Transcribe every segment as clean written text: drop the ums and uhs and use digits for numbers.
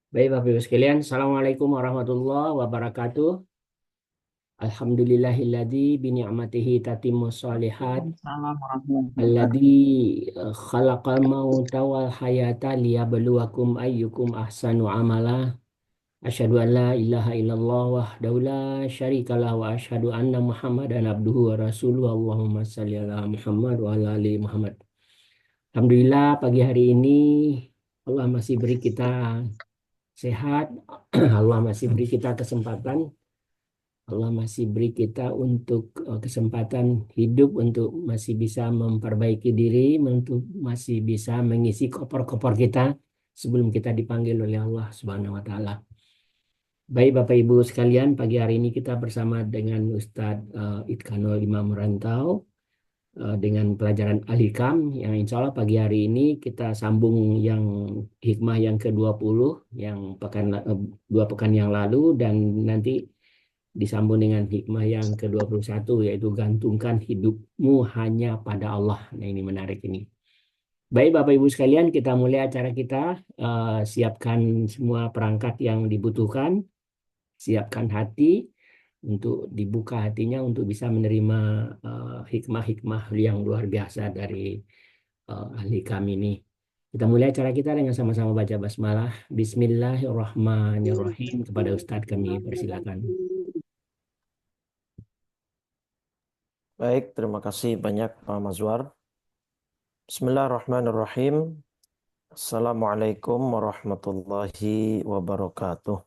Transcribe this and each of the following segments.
Baik, Bapak Ibu sekalian. Assalamualaikum warahmatullahi wabarakatuh. Alhamdulillahilladzi bini'matihi tatimmus shalihat. Waalaikumsalam warahmatullahi Alladzi wabarakatuh. khalaqal mauta wal hayata liyabluwakum ayyukum ahsanu amala. Asyhadu an la ilaha illallah wahdahu la syarikalah wa asyhadu anna Muhammadan abduhu wa rasuluhu. Allahumma shalli ala Muhammad wa ala ali Muhammad. Alhamdulillah pagi hari ini Allah masih beri kita sehat. Allah masih beri kita kesempatan. Allah masih beri kita untuk kesempatan hidup untuk masih bisa memperbaiki diri, untuk masih bisa mengisi koper-koper kita sebelum kita dipanggil oleh Allah Subhanahu wa taala. Baik Bapak Ibu sekalian, pagi hari ini kita bersama dengan Ustadz Itkanul Imam Rantau dengan pelajaran Al-Hikam yang insya Allah pagi hari ini kita sambung yang hikmah yang ke-20 yang dua pekan yang lalu, dan nanti disambung dengan hikmah yang ke-21 yaitu gantungkan hidupmu hanya pada Allah. Nah, ini menarik ini. Baik Bapak Ibu sekalian, kita mulai acara kita. Siapkan semua perangkat yang dibutuhkan, siapkan hati untuk dibuka hatinya untuk bisa menerima hikmah-hikmah yang luar biasa dari ahli kami ini. Kita mulai acara kita dengan sama-sama baca basmalah. Bismillahirrahmanirrahim. Kepada Ustadz kami persilakan. Baik, terima kasih banyak Pak Mazwar. Bismillahirrahmanirrahim. Assalamualaikum warahmatullahi wabarakatuh.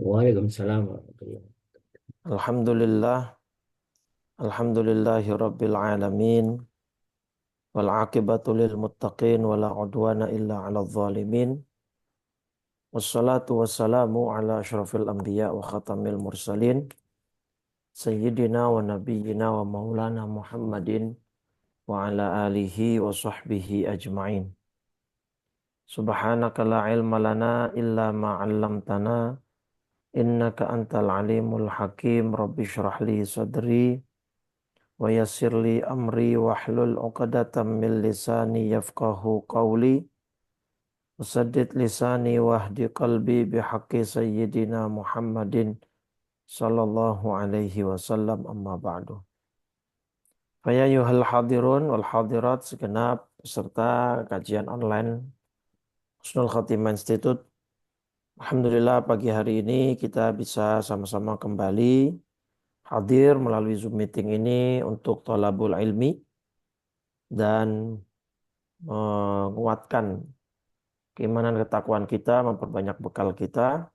Waalaikumsalam warahmatullahi Alhamdulillah, alhamdulillahi rabbil alamin. Wal aqibatu lil muttaqin wala udwana illa 'alal zalimin. Wassalatu wassalamu ala asyrafil anbiya wa khatamil mursalin. Sayyidina wa nabiyyina wa maulana Muhammadin wa ala alihi wa sahbihi ajma'in. Subhanaka la ilma lana illa ma 'allamtana innaka antal alimul hakim. Rabbi shrah li sadri wa yassir li amri wahlul 'uqdatam min lisani yafqahu qawli wasaddid lisani wahdi qalbi bihaqqi sayyidina Muhammadin sallallahu alaihi wasallam, amma ba'du. Faya yuhal hadirun wal hadirat, segenap peserta kajian online Husnul Khatimah Institute. Alhamdulillah pagi hari ini kita bisa sama-sama kembali hadir melalui Zoom meeting ini untuk thalabul ilmi dan menguatkan keimanan ketakwaan kita, memperbanyak bekal kita.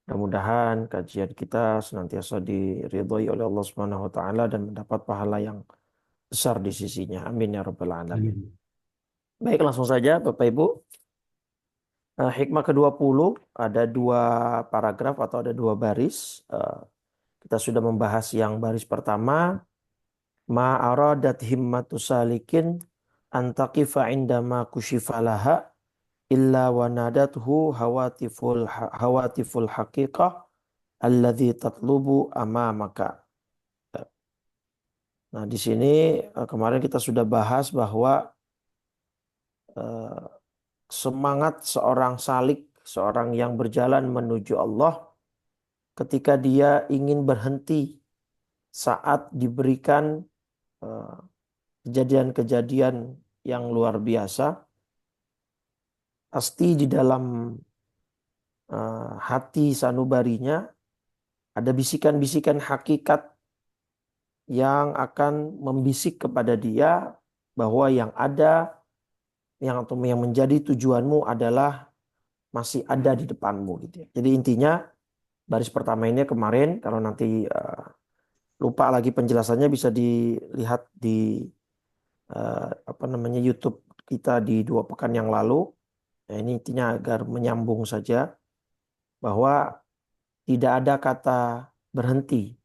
Mudah-mudahan kajian kita senantiasa diridhoi oleh Allah Subhanahu wa taala dan mendapat pahala yang besar di sisinya. Amin ya rabbal alamin. wabarakatuh. Baik, langsung saja Bapak Ibu. Hikmah ke-20 ada dua paragraf atau ada dua baris. Kita sudah membahas yang baris pertama. Ma aradat himmatu salikin antaqifa indama kushifalaha illa wanadathu hawatiful haqiqah alladhi tatlubu amamaka. Nah, di sini kemarin kita sudah bahas bahwa eh, semangat seorang salik, seorang yang berjalan menuju Allah, ketika dia ingin berhenti saat diberikan eh, kejadian-kejadian yang luar biasa, pasti di dalam hati sanubarinya ada bisikan-bisikan hakikat yang akan membisik kepada dia bahwa yang ada, yang menjadi tujuanmu adalah masih ada di depanmu gitu ya. Jadi intinya baris pertama ini kemarin, kalau nanti lupa lagi penjelasannya bisa dilihat di YouTube kita di 2 pekan yang lalu. Nah, ini intinya agar menyambung saja bahwa tidak ada kata berhenti,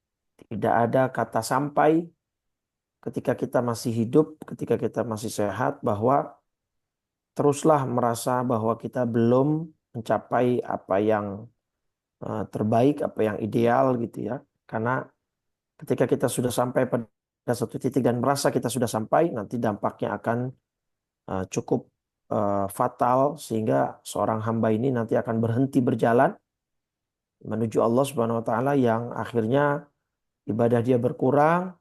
tidak ada kata sampai ketika kita masih hidup, ketika kita masih sehat, bahwa teruslah merasa bahwa kita belum mencapai apa yang terbaik, apa yang ideal gitu ya. Karena ketika kita sudah sampai pada satu titik dan merasa kita sudah sampai, nanti dampaknya akan cukup fatal sehingga seorang hamba ini nanti akan berhenti berjalan menuju Allah Subhanahu wa taala, yang akhirnya ibadah dia berkurang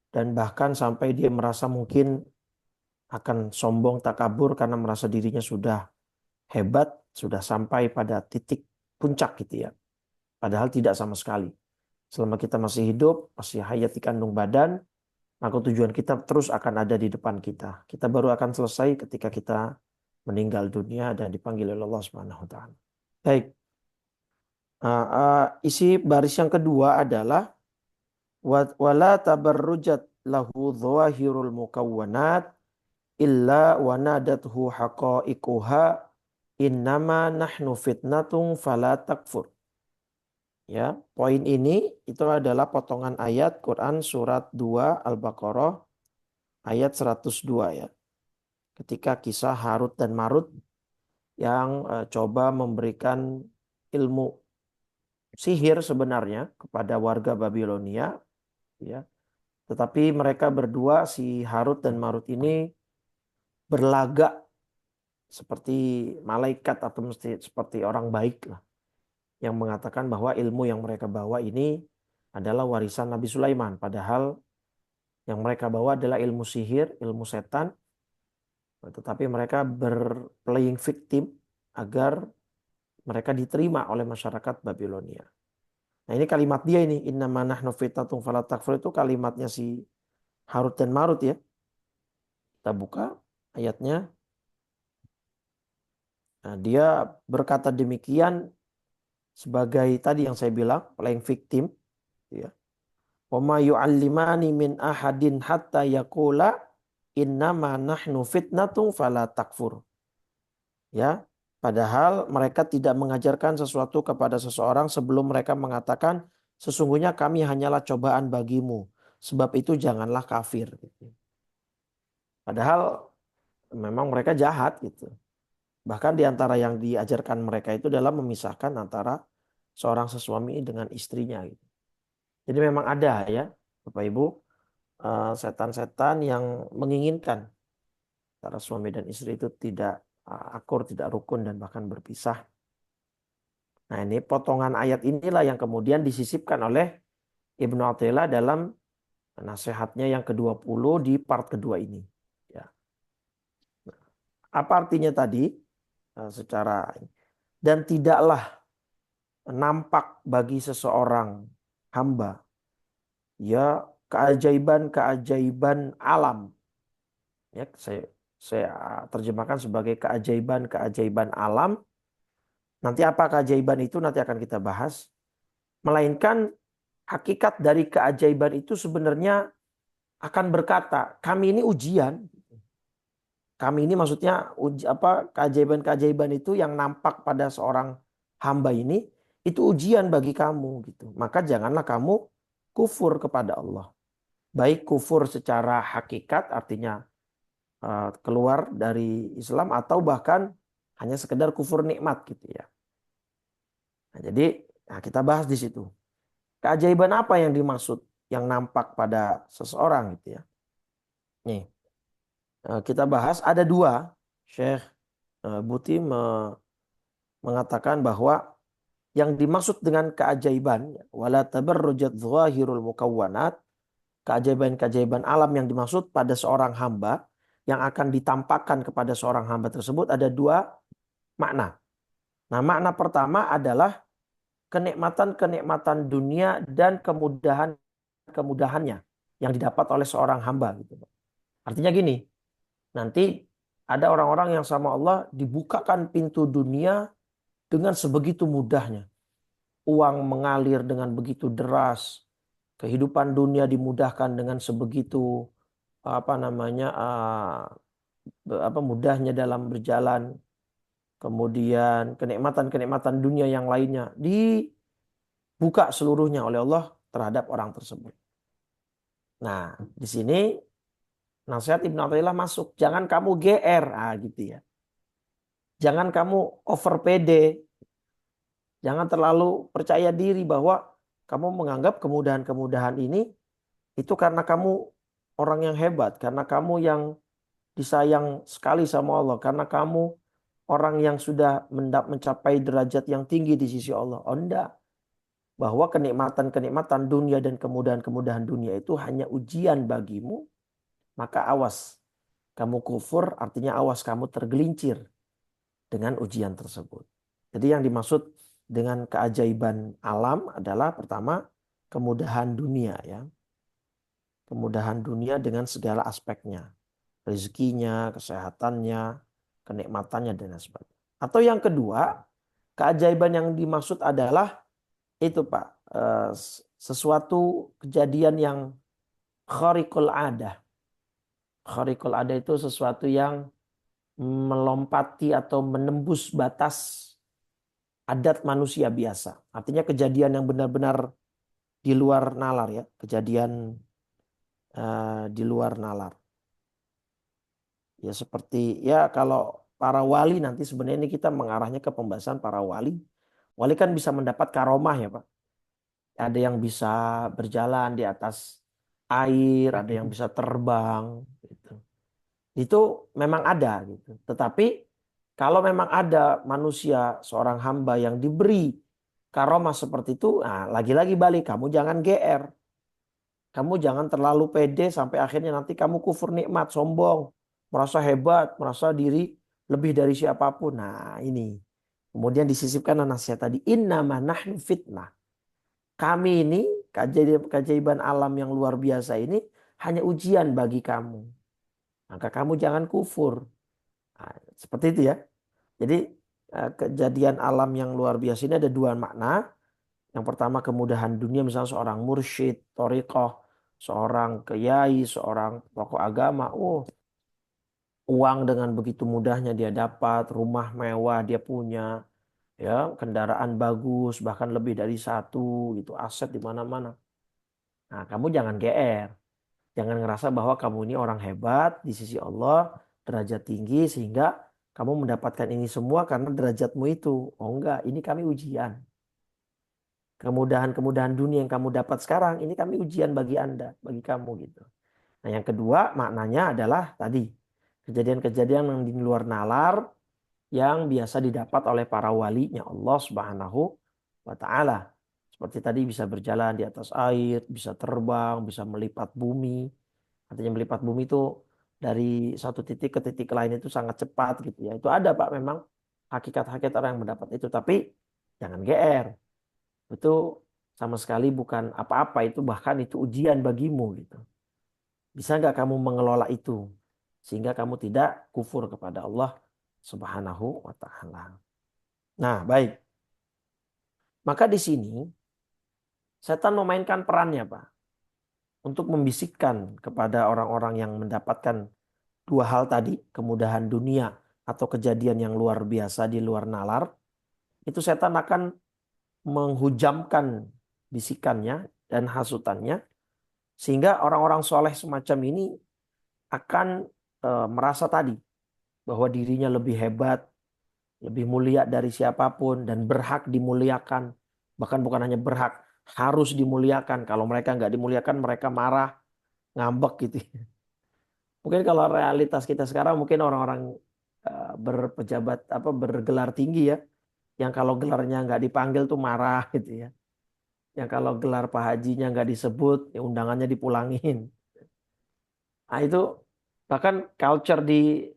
dan bahkan sampai dia merasa mungkin akan sombong takabur karena merasa dirinya sudah hebat, sudah sampai pada titik puncak gitu ya. Padahal tidak sama sekali. Selama kita masih hidup, masih hayat di kandung badan, maka tujuan kita terus akan ada di depan kita. Kita baru akan selesai ketika kita meninggal dunia dan dipanggil oleh Allah Subhanahu wa taala. Baik. Isi baris yang kedua adalah wala tabarrujat lahu dhawahirul mukawwanat illa wanadathu haqa'iquha innama nahnu fitnatung fala takfur. Ya, poin ini itu adalah potongan ayat Quran surat 2 Al-Baqarah ayat 102 ya. Ketika kisah Harut dan Marut yang coba memberikan ilmu sihir sebenarnya kepada warga Babilonia ya. Tetapi mereka berdua, si Harut dan Marut ini, berlagak seperti malaikat atau mesti seperti orang baik lah, yang mengatakan bahwa ilmu yang mereka bawa ini adalah warisan Nabi Sulaiman. Padahal yang mereka bawa adalah ilmu sihir, ilmu setan. Tetapi mereka berplaying victim agar mereka diterima oleh masyarakat Babilonia. Nah ini kalimat dia ini, innama nahnu fitnatung fala takfur, itu kalimatnya si Harut dan Marut ya. Kita buka ayatnya. Nah, dia berkata demikian sebagai tadi yang saya bilang, playing victim ya. Wa ma yu'allimani min ahadin hatta yaqula innama nahnu fitnatung fala takfur. Ya, padahal mereka tidak mengajarkan sesuatu kepada seseorang sebelum mereka mengatakan sesungguhnya kami hanyalah cobaan bagimu, sebab itu janganlah kafir. Padahal memang mereka jahat gitu. Bahkan di antara yang diajarkan mereka itu adalah memisahkan antara seorang sesuami dengan istrinya gitu. Jadi memang ada ya, Bapak Ibu, setan-setan yang menginginkan antara suami dan istri itu tidak akur, tidak rukun, dan bahkan berpisah. Nah ini potongan ayat inilah yang kemudian disisipkan oleh Ibnu Athaillah dalam nasihatnya yang ke-20 di part kedua ini. Ya. Apa artinya tadi? Secara dan tidaklah nampak bagi seseorang hamba ya keajaiban-keajaiban alam. Ya, saya terjemahkan sebagai keajaiban-keajaiban alam. Nanti apa keajaiban itu nanti akan kita bahas. Melainkan hakikat dari keajaiban itu sebenarnya akan berkata, kami ini ujian. Kami ini maksudnya keajaiban-keajaiban itu yang nampak pada seorang hamba ini itu ujian bagi kamu gitu. Maka janganlah kamu kufur kepada Allah. Baik kufur secara hakikat artinya keluar dari Islam atau bahkan hanya sekedar kufur nikmat gitu ya. Nah, jadi kita bahas di situ. Keajaiban apa yang dimaksud yang nampak pada seseorang gitu ya. Nih. Kita bahas ada dua. Syekh Buti mengatakan bahwa yang dimaksud dengan keajaiban wala tabarrujat dhahirul mukawwanat, keajaiban-keajaiban alam yang dimaksud pada seorang hamba yang akan ditampakkan kepada seorang hamba tersebut ada dua makna. Nah, makna pertama adalah kenikmatan-kenikmatan dunia dan kemudahan-kemudahannya yang didapat oleh seorang hamba gitu. Artinya gini, nanti ada orang-orang yang sama Allah dibukakan pintu dunia dengan sebegitu mudahnya. Uang mengalir dengan begitu deras. Kehidupan dunia dimudahkan dengan sebegitu mudahnya dalam berjalan. Kemudian kenikmatan-kenikmatan dunia yang lainnya dibuka seluruhnya oleh Allah terhadap orang tersebut. Nah, di sini nasihat Ibnu Athaillah masuk. Jangan kamu GR. Gitu ya. Jangan kamu over pede. Jangan terlalu percaya diri bahwa kamu menganggap kemudahan-kemudahan ini itu karena kamu orang yang hebat. Karena kamu yang disayang sekali sama Allah karena kamu orang yang sudah mencapai derajat yang tinggi di sisi Allah. Oh enggak, bahwa kenikmatan-kenikmatan dunia dan kemudahan-kemudahan dunia itu hanya ujian bagimu, maka awas kamu kufur, artinya awas kamu tergelincir dengan ujian tersebut. Jadi yang dimaksud dengan keajaiban alam adalah pertama kemudahan dunia ya. Kemudahan dunia dengan segala aspeknya. Rezekinya, kesehatannya, kenikmatannya dan lain sebagainya. Atau yang kedua, keajaiban yang dimaksud adalah itu Pak, sesuatu kejadian yang khariqul adah. Khariqul adah itu sesuatu yang melompati atau menembus batas adat manusia biasa. Artinya kejadian yang benar-benar di luar nalar ya, kejadian di luar nalar. Ya seperti ya kalau para wali nanti sebenarnya ini kita mengarahnya ke pembahasan para wali. Wali kan bisa mendapat karomah ya Pak. Ada yang bisa berjalan di atas air, ada yang bisa terbang gitu. Itu memang ada gitu. Tetapi kalau memang ada manusia seorang hamba yang diberi karomah seperti itu, nah lagi-lagi balik kamu jangan GR. Kamu jangan terlalu pede sampai akhirnya nanti kamu kufur nikmat, sombong, merasa hebat, merasa diri lebih dari siapapun. Nah, ini. Kemudian disisipkan nasihat tadi, innama nahnu fitnah. Kami ini keajaiban alam yang luar biasa ini hanya ujian bagi kamu. Maka kamu jangan kufur. Nah, seperti itu ya. Jadi kejadian alam yang luar biasa ini ada dua makna. Yang pertama kemudahan dunia, misalnya seorang mursyid, thariqah, seorang kiai, seorang tokoh agama. Oh, uang dengan begitu mudahnya dia dapat, rumah mewah dia punya, ya, kendaraan bagus, bahkan lebih dari satu, gitu, aset di mana-mana. Nah, kamu jangan GR. Jangan ngerasa bahwa kamu ini orang hebat di sisi Allah, derajat tinggi sehingga kamu mendapatkan ini semua karena derajatmu itu. Oh enggak, ini kami ujian. Kemudahan-kemudahan dunia yang kamu dapat sekarang, ini kami ujian bagi Anda, bagi kamu gitu. Nah yang kedua maknanya adalah tadi, kejadian-kejadian yang di luar nalar, yang biasa didapat oleh para walinya Allah Subhanahu wa Ta'ala. Seperti tadi bisa berjalan di atas air, bisa terbang, bisa melipat bumi. Artinya melipat bumi itu dari satu titik ke titik lain itu sangat cepat gitu ya. Itu ada Pak memang hakikat-hakikat orang yang mendapat itu. Tapi jangan GR. Itu sama sekali bukan apa-apa, itu bahkan itu ujian bagimu gitu. Bisa nggak kamu mengelola itu sehingga kamu tidak kufur kepada Allah Subhanahu wa Ta'ala. Nah, baik. Maka di sini setan memainkan perannya, Pak, untuk membisikkan kepada orang-orang yang mendapatkan dua hal tadi, kemudahan dunia atau kejadian yang luar biasa di luar nalar. Itu setan akan menghujamkan bisikannya dan hasutannya sehingga orang-orang soleh semacam ini akan merasa tadi bahwa dirinya lebih hebat, lebih mulia dari siapapun dan berhak dimuliakan. Bahkan bukan hanya berhak, harus dimuliakan. Kalau mereka nggak dimuliakan mereka marah, ngambek gitu. Mungkin kalau realitas kita sekarang mungkin orang-orang berpejabat apa bergelar tinggi ya, yang kalau gelarnya nggak dipanggil tuh marah gitu ya. Yang kalau gelar Pak Hajinya nggak disebut, ya undangannya dipulangin. Nah itu bahkan culture di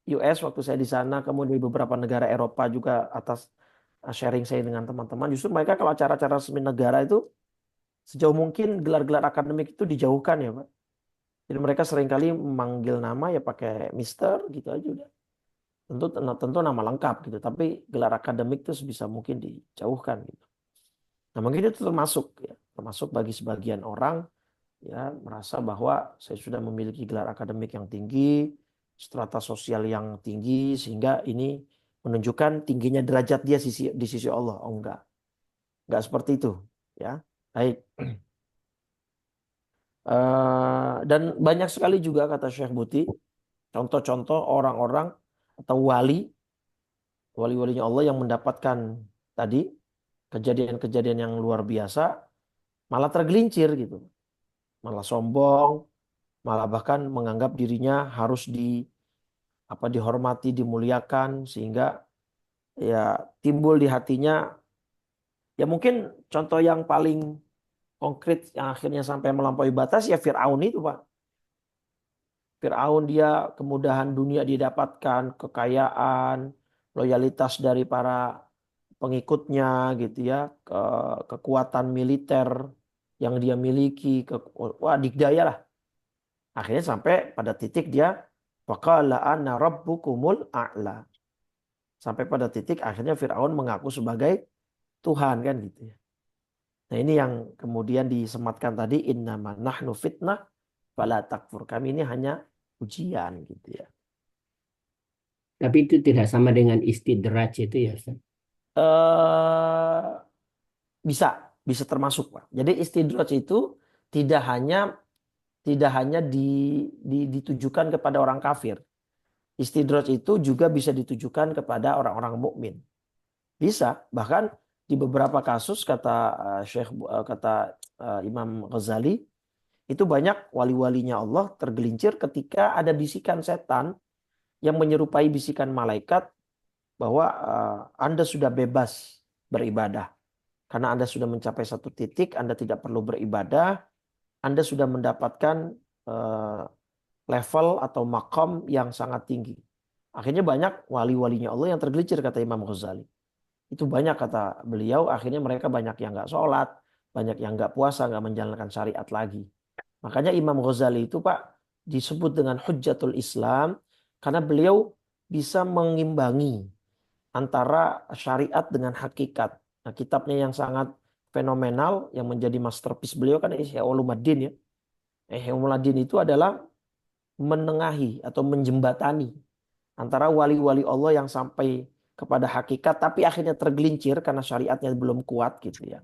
US waktu saya di sana, kemudian di beberapa negara Eropa juga atas sharing saya dengan teman-teman. Justru mereka kalau acara-acara resmi negara itu sejauh mungkin gelar-gelar akademik itu dijauhkan ya Pak. Jadi mereka seringkali memanggil nama ya pakai Mister gitu aja udah. Tentu nama lengkap gitu, tapi gelar akademik itu sebisa mungkin dijauhkan gitu. Nah mungkin itu termasuk ya, termasuk bagi sebagian orang ya merasa bahwa saya sudah memiliki gelar akademik yang tinggi, strata sosial yang tinggi sehingga ini menunjukkan tingginya derajat dia di sisi Allah. Oh enggak seperti itu ya. Baik. Dan banyak sekali juga kata Syekh Buti contoh-contoh orang-orang atau wali-walinya Allah yang mendapatkan tadi kejadian-kejadian yang luar biasa malah tergelincir gitu. Malah sombong, malah bahkan menganggap dirinya harus dihormati, dimuliakan, sehingga ya timbul di hatinya, ya mungkin contoh yang paling konkret yang akhirnya sampai melampaui batas ya Fir'aun itu Pak. Fir'aun dia kemudahan dunia didapatkan, kekayaan, loyalitas dari para pengikutnya gitu ya, kekuatan militer yang dia miliki, wah dikdaya lah. Akhirnya sampai pada titik dia faqala ana rabbukumul a'la. Sampai pada titik akhirnya Fir'aun mengaku sebagai Tuhan kan gitu ya. Nah ini yang kemudian disematkan tadi innama nahnu fitnah fala takfur. Kami ini hanya ujian gitu ya. Tapi itu tidak sama dengan istidraj itu ya, Ustaz. Eh bisa bisa termasuk Pak. Jadi istidraj itu tidak hanya ditujukan kepada orang kafir. Istidraj itu juga bisa ditujukan kepada orang-orang mukmin. Bisa, bahkan di beberapa kasus kata Imam Ghazali, itu banyak wali-walinya Allah tergelincir ketika ada bisikan setan yang menyerupai bisikan malaikat bahwa Anda sudah bebas beribadah. Karena Anda sudah mencapai satu titik, Anda tidak perlu beribadah, Anda sudah mendapatkan eh, level atau makom yang sangat tinggi. Akhirnya banyak wali-walinya Allah yang tergelincir kata Imam Ghazali. Itu banyak kata beliau, akhirnya mereka banyak yang nggak sholat, banyak yang nggak puasa, nggak menjalankan syariat lagi. Makanya Imam Ghazali itu Pak disebut dengan Hujjatul Islam karena beliau bisa mengimbangi antara syariat dengan hakikat. Nah, kitabnya yang sangat fenomenal yang menjadi masterpiece beliau kan Ihya Ulumuddin ya. Ihya Ulumuddin itu adalah menengahi atau menjembatani antara wali-wali Allah yang sampai kepada hakikat tapi akhirnya tergelincir karena syariatnya belum kuat gitu ya.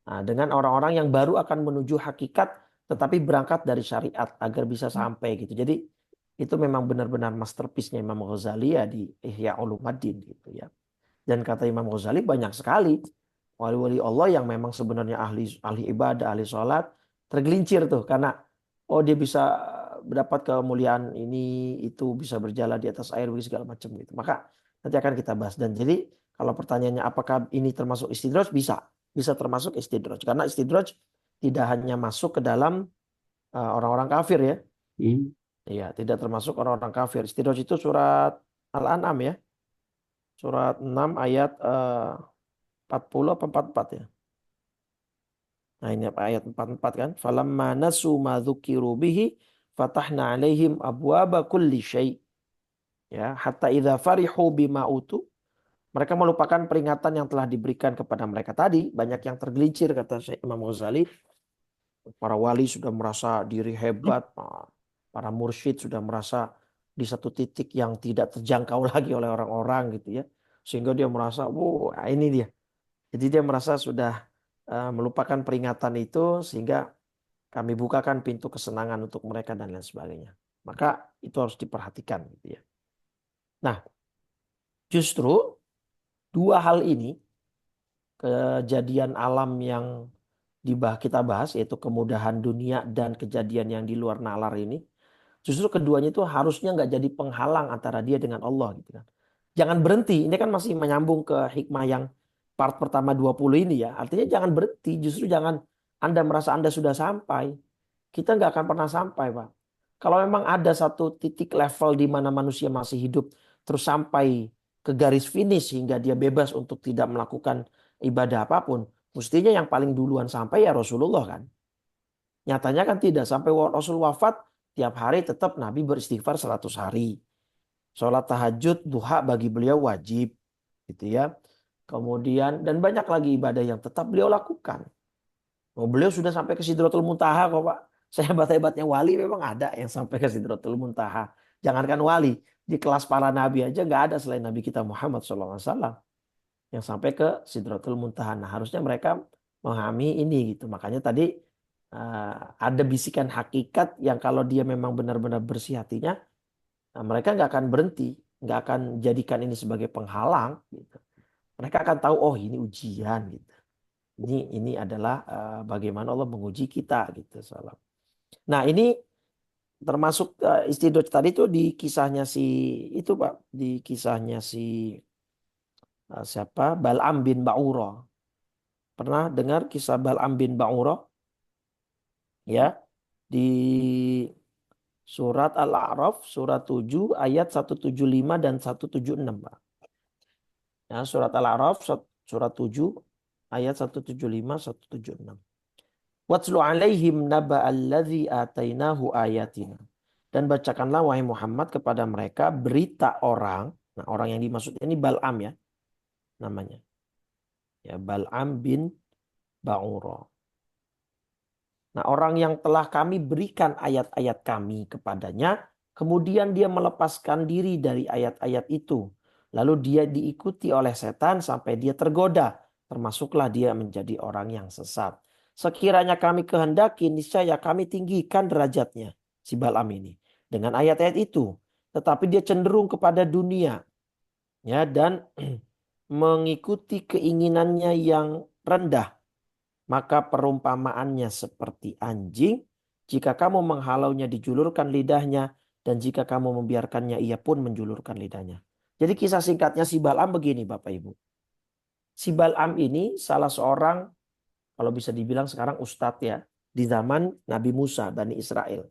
Nah, dengan orang-orang yang baru akan menuju hakikat tetapi berangkat dari syariat agar bisa sampai gitu. Jadi itu memang benar-benar masterpiece-nya Imam Ghazali ya di Ihya Ulumuddin gitu ya. Dan kata Imam Ghazali banyak sekali wali-wali Allah yang memang sebenarnya ahli ahli ibadah, ahli sholat tergelincir tuh karena oh dia bisa mendapat kemuliaan ini itu bisa berjalan di atas air segala macam gitu. Maka nanti akan kita bahas dan jadi kalau pertanyaannya apakah ini termasuk istidraj bisa termasuk istidraj karena istidraj tidak hanya masuk ke dalam orang-orang kafir ya. Hmm. Iya, tidak termasuk orang-orang kafir. Istidraj itu surat Al-An'am ya. Surat 6 ayat 40 apa 44 ya. Nah ini apa ayat 44 kan. Falamma nasu ma dzukiru bihi fatahna alaihim abwaba kulli syai'. Ya, hatta idza farihu bima utu. Mereka melupakan peringatan yang telah diberikan kepada mereka tadi. Banyak yang tergelincir kata Syekh Imam Ghazali. Para wali sudah merasa diri hebat. Para mursyid sudah merasa di satu titik yang tidak terjangkau lagi oleh orang-orang gitu ya. Sehingga dia merasa, wow ini dia. Jadi dia merasa sudah melupakan peringatan itu sehingga kami bukakan pintu kesenangan untuk mereka dan lain sebagainya. Maka itu harus diperhatikan gitu ya. Nah, justru dua hal ini kejadian alam yang kita bahas yaitu kemudahan dunia dan kejadian yang di luar nalar ini justru keduanya itu harusnya nggak jadi penghalang antara dia dengan Allah gitu kan. Jangan berhenti. Ini kan masih menyambung ke hikmah yang part pertama 20 ini ya. Artinya jangan berhenti. Justru jangan Anda merasa Anda sudah sampai. Kita nggak akan pernah sampai, Pak. Kalau memang ada satu titik level di mana manusia masih hidup terus sampai ke garis finish hingga dia bebas untuk tidak melakukan ibadah apapun, mestinya yang paling duluan sampai ya Rasulullah kan. Nyatanya kan tidak sampai Rasul wafat tiap hari tetap Nabi beristighfar 100 hari. Sholat tahajud, duha bagi beliau wajib gitu ya. Kemudian dan banyak lagi ibadah yang tetap beliau lakukan. Oh, beliau sudah sampai ke Sidratul Muntaha kok Pak. Sehebat-hebatnya wali memang ada yang sampai ke Sidratul Muntaha. Jangankan wali, di kelas para nabi aja nggak ada selain Nabi kita Muhammad SAW yang sampai ke Sidratul Muntaha. Nah, harusnya mereka memahami ini gitu. Makanya tadi ada bisikan hakikat yang kalau dia memang benar-benar bersih hatinya, nah, mereka nggak akan berhenti, nggak akan jadikan ini sebagai penghalang. Gitu. Mereka akan tahu, oh ini ujian gitu. Ini adalah bagaimana Allah menguji kita gitu. Salam. Nah ini termasuk istidraj tadi itu di kisahnya si itu Pak, di kisahnya si siapa? Bal'am bin Ba'ura. Pernah dengar kisah Bal'am bin Ba'ura? Ya, di surat Al-A'raf surat 7 ayat 175 dan 176 Pak. Ya, surat Al-A'raf surat 7 ayat 175 176. Watslu alaihim naba'alladzi atainahu ayatina. Dan bacakanlah wahai Muhammad kepada mereka berita orang. Nah, orang yang dimaksud ini Bal'am ya namanya. Ya, Bal'am bin Ba'ura. Nah, orang yang telah kami berikan ayat-ayat kami kepadanya, kemudian dia melepaskan diri dari ayat-ayat itu. Lalu dia diikuti oleh setan sampai dia tergoda. Termasuklah dia menjadi orang yang sesat. Sekiranya kami kehendaki, niscaya kami tinggikan derajatnya, si Balaam ini. Dengan ayat-ayat itu. Tetapi dia cenderung kepada dunia. Ya, dan mengikuti keinginannya yang rendah. Maka perumpamaannya seperti anjing, jika kamu menghalaunya dijulurkan lidahnya, dan jika kamu membiarkannya ia pun menjulurkan lidahnya. Jadi kisah singkatnya si Bal'am begini Bapak Ibu. Si Bal'am ini salah seorang, kalau bisa dibilang sekarang ustadz ya, di zaman Nabi Musa, Bani Israel.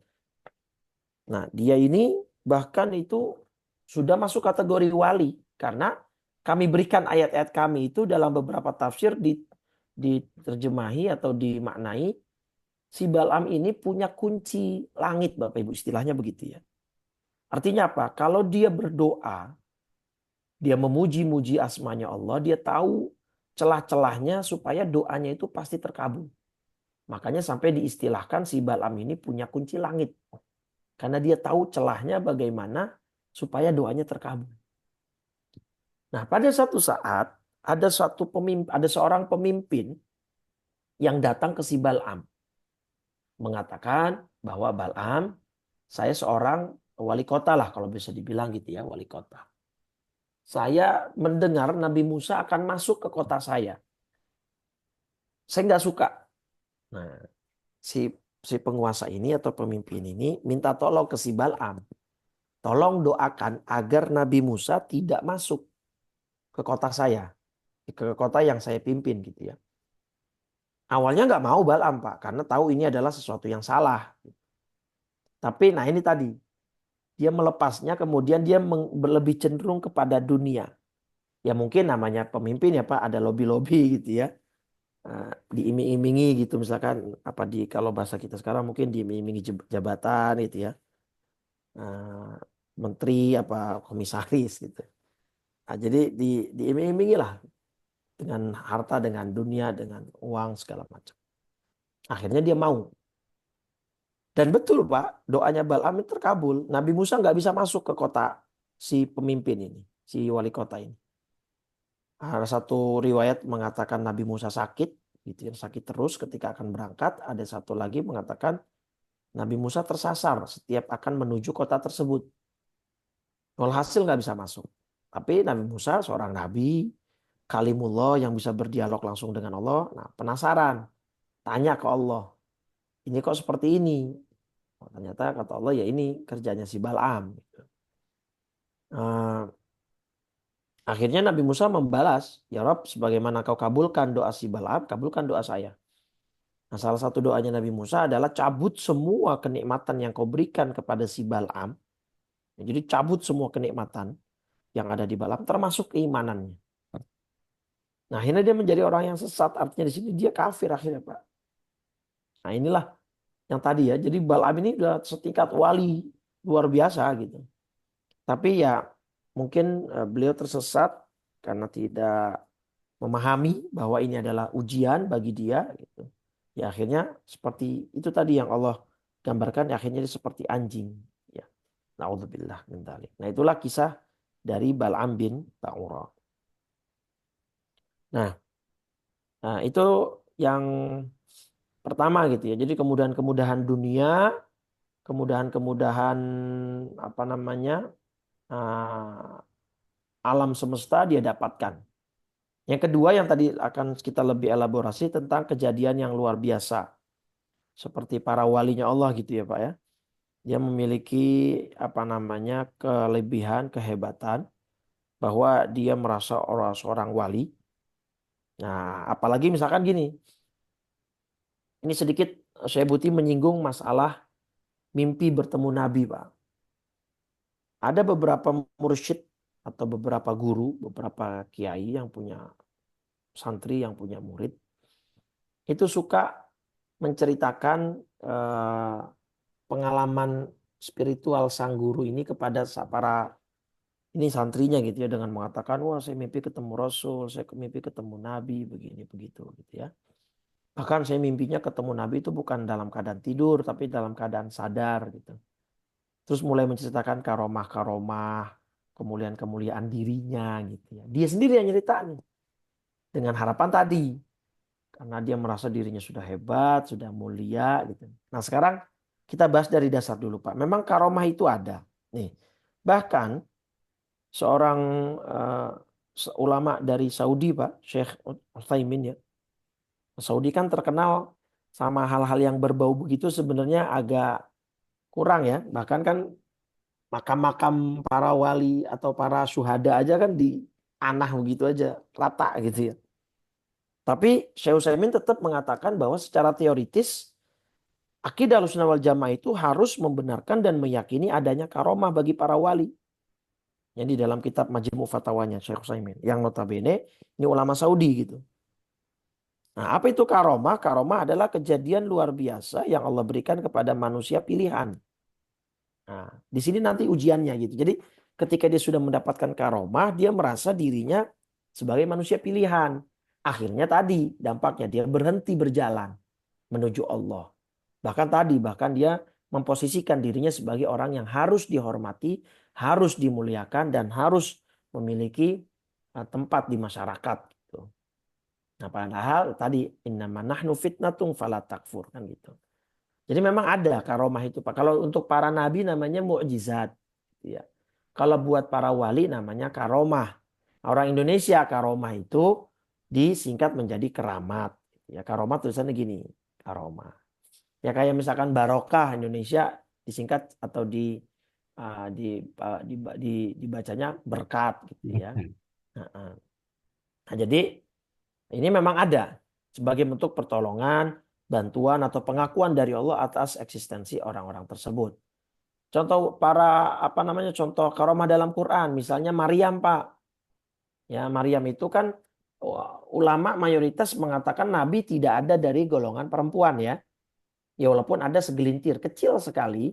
Nah dia ini bahkan itu sudah masuk kategori wali. Karena kami berikan ayat-ayat kami itu dalam beberapa tafsir diterjemahi atau dimaknai si Bal'am ini punya kunci langit Bapak Ibu, istilahnya begitu ya. Artinya apa? Kalau dia berdoa, dia memuji-muji asmanya Allah, dia tahu celah-celahnya supaya doanya itu pasti terkabul. Makanya sampai diistilahkan si Bal'am ini punya kunci langit. Karena dia tahu celahnya bagaimana supaya doanya terkabul. Nah, pada satu saat ada seorang pemimpin yang datang ke si Bal'am mengatakan bahwa Bal'am, saya seorang wali kota lah kalau bisa dibilang gitu ya, wali kota. Saya mendengar Nabi Musa akan masuk ke kota saya. Saya nggak suka. Nah, si penguasa ini atau pemimpin ini minta tolong ke si Bal'am. Tolong doakan agar Nabi Musa tidak masuk ke kota saya. Ke kota yang saya pimpin gitu ya. Awalnya nggak mau Bal'am Pak. Karena tahu ini adalah sesuatu yang salah. Tapi nah ini tadi. Dia melepasnya kemudian dia lebih cenderung kepada dunia. Ya mungkin namanya pemimpin ya Pak, ada lobby-lobby gitu ya. Diiming-imingi gitu misalkan apa kalau bahasa kita sekarang mungkin diiming-imingi jabatan gitu ya. Menteri apa komisaris gitu. Nah, jadi diiming-imingi lah dengan harta, dengan dunia, dengan uang segala macam. Akhirnya dia mau. Dan betul Pak, doanya Bal'am itu terkabul. Nabi Musa nggak bisa masuk ke kota si pemimpin ini, si wali kota ini. Ada satu riwayat mengatakan Nabi Musa sakit, gitu ya, sakit terus ketika akan berangkat. Ada satu lagi mengatakan Nabi Musa tersasar setiap akan menuju kota tersebut. Walhasil nggak bisa masuk. Tapi Nabi Musa seorang nabi, kalimullah yang bisa berdialog langsung dengan Allah. Nah penasaran, tanya ke Allah, ini kok seperti ini? Oh, ternyata kata Allah ya ini kerjanya si Bal'am. Akhirnya Nabi Musa membalas, ya Rob, sebagaimana kau kabulkan doa si Bal'am, kabulkan doa saya. Nah, salah satu doanya Nabi Musa adalah cabut semua kenikmatan yang kau berikan kepada si Bal'am. Jadi cabut semua kenikmatan yang ada di Bal'am, termasuk keimanannya. Nah, akhirnya dia menjadi orang yang sesat. Artinya di sini dia kafir akhirnya, Pak. Nah, inilah yang tadi ya. Jadi Bal'am ini udah setingkat wali luar biasa gitu. Tapi ya mungkin beliau tersesat karena tidak memahami bahwa ini adalah ujian bagi dia gitu. Ya akhirnya seperti itu tadi yang Allah gambarkan, ya, akhirnya dia seperti anjing ya. Naudzubillah min dzalik. Nah, itulah kisah dari Bal'am bin Ba'ura. Nah, itu yang pertama gitu ya. Jadi kemudahan-kemudahan dunia, kemudahan-kemudahan apa namanya? Alam semesta dia dapatkan. Yang kedua yang tadi akan kita lebih elaborasi tentang kejadian yang luar biasa. Seperti para walinya Allah gitu ya Pak ya. Dia memiliki apa namanya kelebihan, kehebatan bahwa dia merasa orang seorang wali. Nah, apalagi misalkan gini, ini sedikit saya Buti menyinggung masalah mimpi bertemu Nabi, Pak. Ada beberapa mursyid atau beberapa guru, beberapa kiai yang punya santri, yang punya murid, itu suka menceritakan eh, pengalaman spiritual sang guru ini kepada para ini santrinya gitu ya, dengan mengatakan, wah saya mimpi ketemu Rasul, saya mimpi ketemu Nabi, begini begitu gitu ya. Bahkan saya mimpinya ketemu Nabi itu bukan dalam keadaan tidur, tapi dalam keadaan sadar gitu. Terus mulai menceritakan karomah-karomah, kemuliaan-kemuliaan dirinya gitu ya. Dia sendiri yang nyerita nih. Dengan harapan tadi. Karena dia merasa dirinya sudah hebat, sudah mulia gitu. Nah sekarang kita bahas dari dasar dulu Pak. Memang karomah itu ada. Nih, bahkan seorang ulama dari Saudi Pak, Syekh Utsaimin ya. Saudi kan terkenal sama hal-hal yang berbau begitu sebenarnya agak kurang ya. Bahkan kan makam-makam para wali atau para syuhada aja kan di tanah begitu aja, rata gitu ya. Tapi Syekh Utsaimin tetap mengatakan bahwa secara teoritis akidah Ahlussunnah wal Jamaah itu harus membenarkan dan meyakini adanya karomah bagi para wali. Yang di dalam kitab Majmu' Fatwanya Syekh Utsaimin yang notabene ini ulama Saudi gitu. Nah, apa itu karomah? Karomah adalah kejadian luar biasa yang Allah berikan kepada manusia pilihan. Nah, di sini nanti ujiannya gitu. Jadi ketika dia sudah mendapatkan karomah, dia merasa dirinya sebagai manusia pilihan. Akhirnya tadi dampaknya dia berhenti berjalan menuju Allah. Bahkan dia memposisikan dirinya sebagai orang yang harus dihormati, harus dimuliakan dan harus memiliki tempat di masyarakat gitu. Nah, padahal tadi innama nahnu fitnatung fala takfur kan gitu. Jadi memang ada karomah itu Pak. Kalau untuk para nabi namanya mukjizat gitu ya. Kalau buat para wali namanya karomah. Orang Indonesia karomah itu disingkat menjadi keramat. Ya, karomah tulisannya gini, karomah. Ya kayak misalkan barokah Indonesia disingkat atau dibacanya berkat gitu ya. Nah, nah, jadi ini memang ada sebagai bentuk pertolongan, bantuan atau pengakuan dari Allah atas eksistensi orang-orang tersebut. Contoh contoh karomah dalam Quran, misalnya Maryam, Pak. Ya, Maryam itu kan ulama mayoritas mengatakan Nabi tidak ada dari golongan perempuan ya. Ya walaupun ada segelintir kecil sekali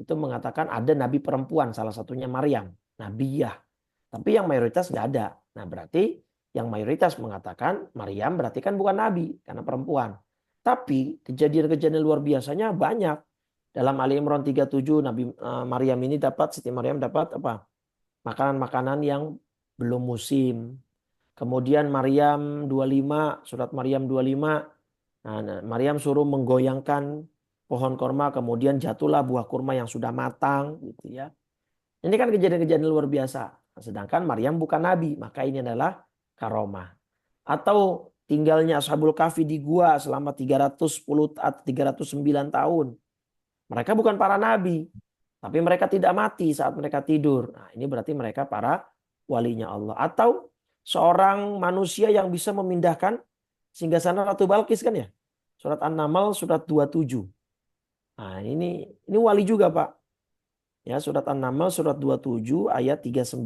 itu mengatakan ada nabi perempuan, salah satunya Maryam, nabiyah. Tapi yang mayoritas nggak ada. Nah berarti yang mayoritas mengatakan Maryam berarti kan bukan nabi karena perempuan. Tapi kejadian-kejadian luar biasanya banyak. Dalam Ali Imran 37 Nabi Maryam ini Siti Maryam dapat apa? Makanan-makanan yang belum musim. Kemudian Maryam 25, surat Maryam 25. Nah, Maryam suruh menggoyangkan pohon korma, kemudian jatuhlah buah kurma yang sudah matang, gitu ya. Ini kan kejadian-kejadian luar biasa. Sedangkan Maryam bukan nabi, maka ini adalah karomah. Atau tinggalnya Ashabul Kahfi di gua selama 310 atau 309 tahun. Mereka bukan para nabi, tapi mereka tidak mati saat mereka tidur. Nah, ini berarti mereka para walinya Allah. Atau seorang manusia yang bisa memindahkan singgasana Ratu Balkis kan ya. Surat An-Naml surat 27. Nah, ini wali juga, Pak. Ya, surat An-Naml surat 27 ayat 39.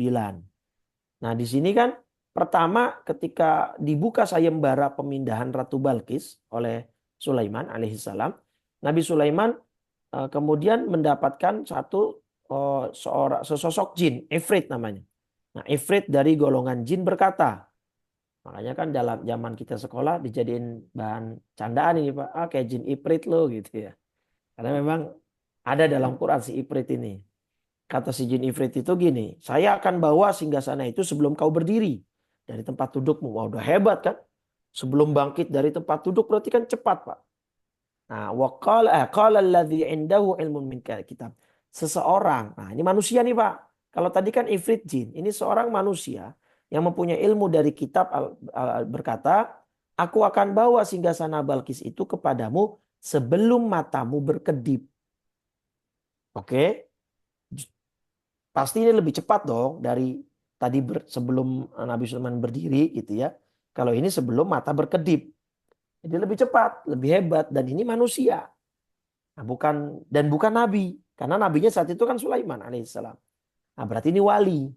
Nah, di sini kan pertama ketika dibuka sayembara pemindahan Ratu Balkis oleh Sulaiman alaihissalam, Nabi Sulaiman kemudian mendapatkan sesosok jin, Ifrit namanya. Nah, Ifrit dari golongan jin berkata, makanya kan dalam zaman kita sekolah dijadiin bahan candaan ini Pak, kayak jin Ifrit lo gitu ya. Karena memang ada dalam Quran si Ifrit ini. Kata si jin Ifrit itu gini, saya akan bawa singgasana itu sebelum kau berdiri dari tempat dudukmu. Wah, udah hebat kan? Sebelum bangkit dari tempat duduk berarti kan cepat Pak. Nah, qala alladzi indahu ilmun min kitab. Seseorang. Nah, ini manusia nih, Pak. Kalau tadi kan ifrit jin, ini seorang manusia yang mempunyai ilmu dari kitab berkata, "Aku akan bawa singgasana Balkis itu kepadamu sebelum matamu berkedip." Oke, pasti ini lebih cepat dong dari tadi sebelum Nabi Sulaiman berdiri gitu ya. Kalau ini sebelum mata berkedip. Jadi lebih cepat, lebih hebat dan ini manusia. Nah, bukan nabi. Karena nabinya saat itu kan Sulaiman alaihissalam. Nah, berarti ini wali.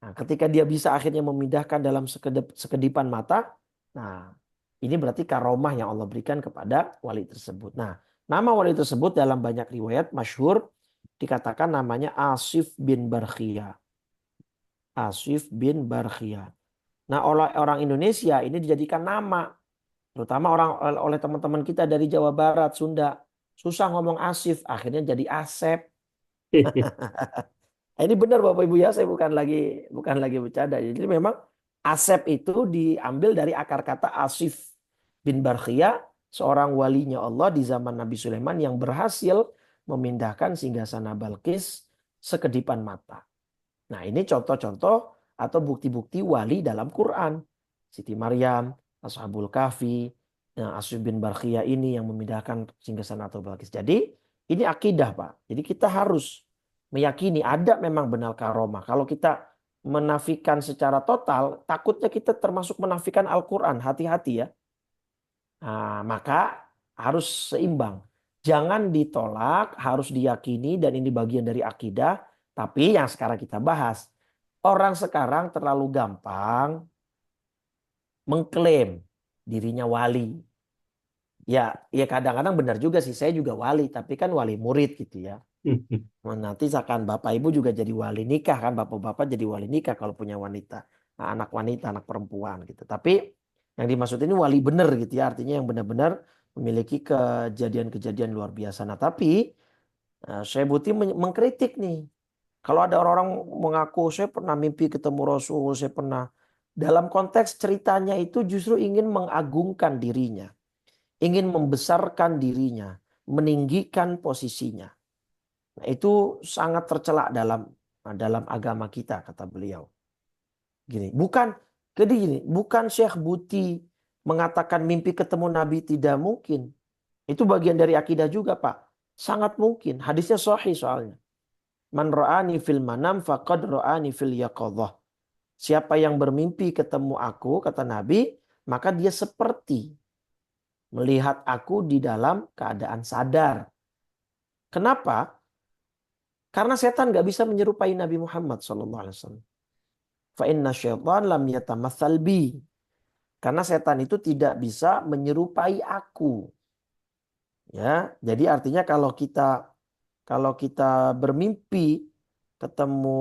Nah, ketika dia bisa akhirnya memindahkan dalam sekedipan mata, nah ini berarti karomah yang Allah berikan kepada wali tersebut. Nah, nama wali tersebut dalam banyak riwayat masyhur dikatakan namanya Asif bin Barkhia. Asif bin Barkhia. Nah, oleh orang Indonesia ini dijadikan nama, terutama oleh teman-teman kita dari Jawa Barat, Sunda. Susah ngomong Asif, akhirnya jadi Asep. Ini benar Bapak Ibu ya, saya bukan lagi bercanda. Jadi memang Asep itu diambil dari akar kata Asif bin Barkhia, seorang walinya Allah di zaman Nabi Sulaiman yang berhasil memindahkan singgasana Balkis sekedipan mata. Nah, ini contoh-contoh atau bukti-bukti wali dalam Quran. Siti Maryam, Ashabul Kahfi, Asif bin Barkhia ini yang memindahkan singgasana atau Balkis. Jadi ini akidah Pak. Jadi kita harus meyakini ada memang benar karomah. Kalau kita menafikan secara total, takutnya kita termasuk menafikan Al-Quran. Hati-hati ya. Nah, maka harus seimbang. Jangan ditolak, harus diyakini dan ini bagian dari akidah. Tapi yang sekarang kita bahas, orang sekarang terlalu gampang mengklaim dirinya wali. Ya kadang-kadang benar juga sih, saya juga wali, tapi kan wali murid gitu ya. Nanti seakan bapak ibu juga jadi wali nikah kan, bapak-bapak jadi wali nikah kalau punya wanita. Nah, anak wanita, anak perempuan gitu. Tapi yang dimaksud ini wali benar gitu ya, artinya yang benar-benar memiliki kejadian-kejadian luar biasa. Nah, tapi saya Buti mengkritik nih. Kalau ada orang-orang mengaku saya pernah mimpi ketemu Rasul, saya pernah. Dalam konteks ceritanya itu justru ingin mengagungkan dirinya. Ingin membesarkan dirinya. Meninggikan posisinya. Nah, itu sangat tercela dalam agama kita, kata beliau. Bukan Syekh Buti mengatakan mimpi ketemu Nabi tidak mungkin. Itu bagian dari akidah juga, Pak. Sangat mungkin. Hadisnya sahih soalnya. Man ra'ani fil manam faqad ra'ani fil yaqadhah. Siapa yang bermimpi ketemu aku, kata Nabi, maka dia seperti melihat aku di dalam keadaan sadar. Kenapa? Karena setan gak bisa menyerupai Nabi Muhammad SAW. Fa inna syaitan lam yatamatsal bi. Karena setan itu tidak bisa menyerupai aku. Ya, jadi artinya kalau kita bermimpi ketemu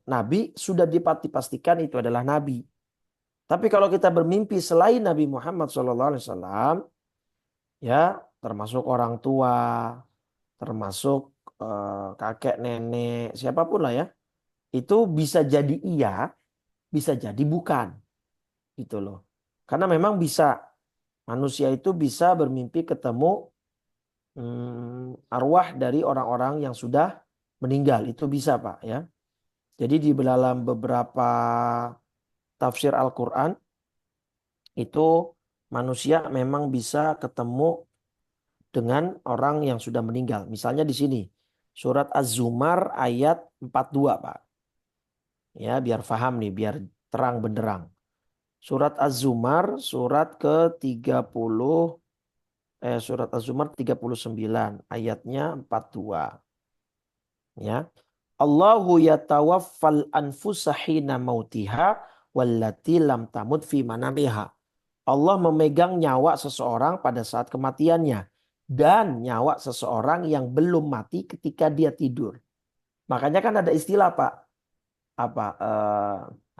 Nabi, sudah dipastikan itu adalah Nabi. Tapi kalau kita bermimpi selain Nabi Muhammad SAW, ya termasuk orang tua, termasuk kakek nenek, siapapun lah ya, itu bisa jadi iya, bisa jadi bukan, gitu loh. Karena memang manusia itu bisa bermimpi ketemu arwah dari orang-orang yang sudah meninggal, itu bisa Pak ya. Jadi di dalam beberapa tafsir Al-Quran itu manusia memang bisa ketemu dengan orang yang sudah meninggal. Misalnya di sini surat Az-Zumar ayat 42 Pak. Ya, biar paham nih, biar terang benderang. Surat Az-Zumar surat ke-30 surat Az-Zumar 39 ayatnya 42. Ya. Allahu yatawaffal anfusa hina mautiha wallati lam tamut fi manamiha. Allah memegang nyawa seseorang pada saat kematiannya dan nyawa seseorang yang belum mati ketika dia tidur. Makanya kan ada istilah Pak, apa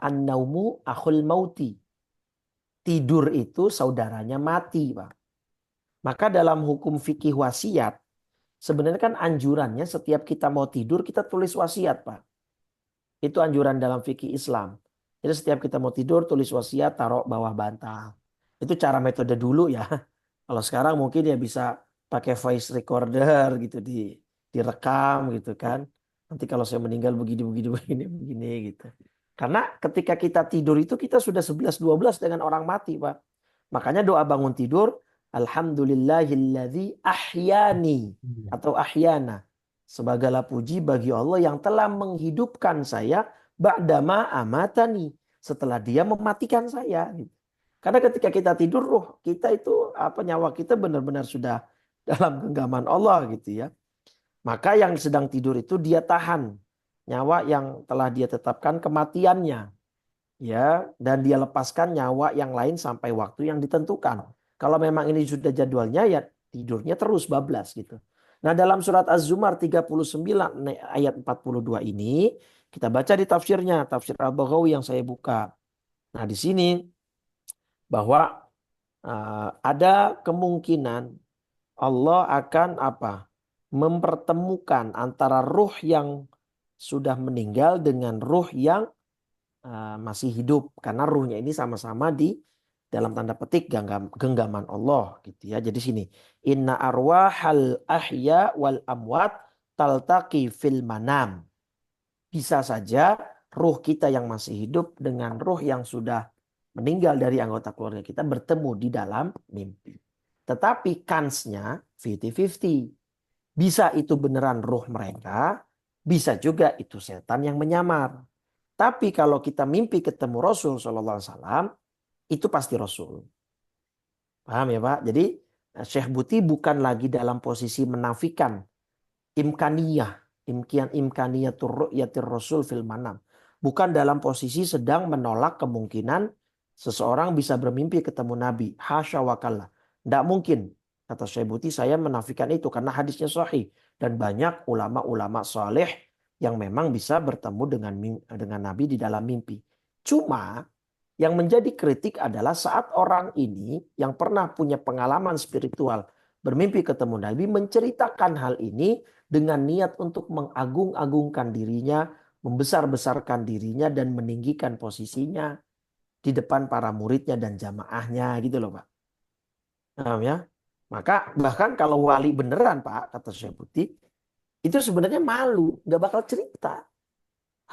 an-naumu akhul mauti. Tidur itu saudaranya mati, Pak. Maka dalam hukum fikih wasiat, sebenarnya kan anjurannya setiap kita mau tidur kita tulis wasiat, Pak. Itu anjuran dalam fikih Islam. Jadi setiap kita mau tidur tulis wasiat taruh bawah bantal. Itu cara metode dulu ya. Kalau sekarang mungkin ya bisa pakai voice recorder gitu direkam gitu kan. Nanti kalau saya meninggal begini begini begini begini gitu. Karena ketika kita tidur itu kita sudah 11-12 dengan orang mati, Pak. Makanya doa bangun tidur, alhamdulillahilladzi ahyani atau ahyana. Segala puji bagi Allah yang telah menghidupkan saya ba'dama amatani. Setelah dia mematikan saya. Gitu. Karena ketika kita tidur, ruh kita itu nyawa kita benar-benar sudah dalam genggaman Allah gitu ya. Maka yang sedang tidur itu dia tahan nyawa yang telah dia tetapkan kematiannya, ya, dan dia lepaskan nyawa yang lain sampai waktu yang ditentukan. Kalau memang ini sudah jadwalnya ya tidurnya terus bablas gitu. Nah, dalam surat Az-Zumar 39 ayat 42 ini kita baca di tafsirnya, tafsir Al-Baghawi yang saya buka. Nah, di sini bahwa ada kemungkinan Allah akan mempertemukan antara ruh yang sudah meninggal dengan ruh yang masih hidup, karena ruhnya ini sama-sama di dalam tanda petik genggaman Allah gitu ya. Jadi sini inna arwahal ahya wal amwat taltaqi fil manam. Bisa saja ruh kita yang masih hidup dengan ruh yang sudah meninggal dari anggota keluarga kita bertemu di dalam mimpi. Tetapi kansnya 50-50. Bisa itu beneran ruh mereka, bisa juga itu setan yang menyamar. Tapi kalau kita mimpi ketemu Rasul Shallallahu Alaihi Wasallam, itu pasti Rasul. Paham ya Pak? Jadi Syekh Buti bukan lagi dalam posisi menafikan imkaniyah, imkaniyatur ru'yatir Rasul fil manam. Bukan dalam posisi sedang menolak kemungkinan seseorang bisa bermimpi ketemu Nabi. Hasya wa kalla. Tidak mungkin. Kata Syekh Buti, saya menafikan itu karena hadisnya sahih. Dan banyak ulama-ulama saleh yang memang bisa bertemu dengan Nabi di dalam mimpi. Cuma yang menjadi kritik adalah saat orang ini yang pernah punya pengalaman spiritual bermimpi ketemu Nabi menceritakan hal ini dengan niat untuk mengagung-agungkan dirinya, membesar-besarkan dirinya dan meninggikan posisinya di depan para muridnya dan jamaahnya gitu loh Pak. Paham ya? Maka bahkan kalau wali beneran Pak, kata Syekh Buti, itu sebenarnya malu, nggak bakal cerita.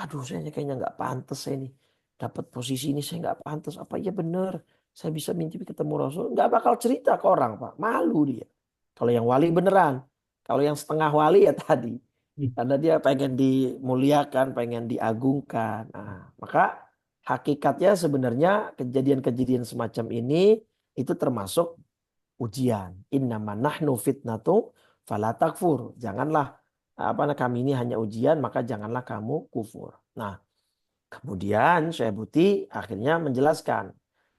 Aduh, saya kayaknya nggak pantas saya nih. Dapat posisi ini saya nggak pantas. Apa iya bener? Saya bisa mimpi ketemu Rasul. Nggak bakal cerita ke orang, Pak. Malu dia. Kalau yang wali beneran. Kalau yang setengah wali ya tadi. Karena dia pengen dimuliakan, pengen diagungkan. Nah, maka hakikatnya sebenarnya kejadian-kejadian semacam ini itu termasuk ujian. Innama nahnu fitnatu fala takfur. Janganlah kami ini hanya ujian, maka janganlah kamu kufur. Nah, kemudian Syekh Buti akhirnya menjelaskan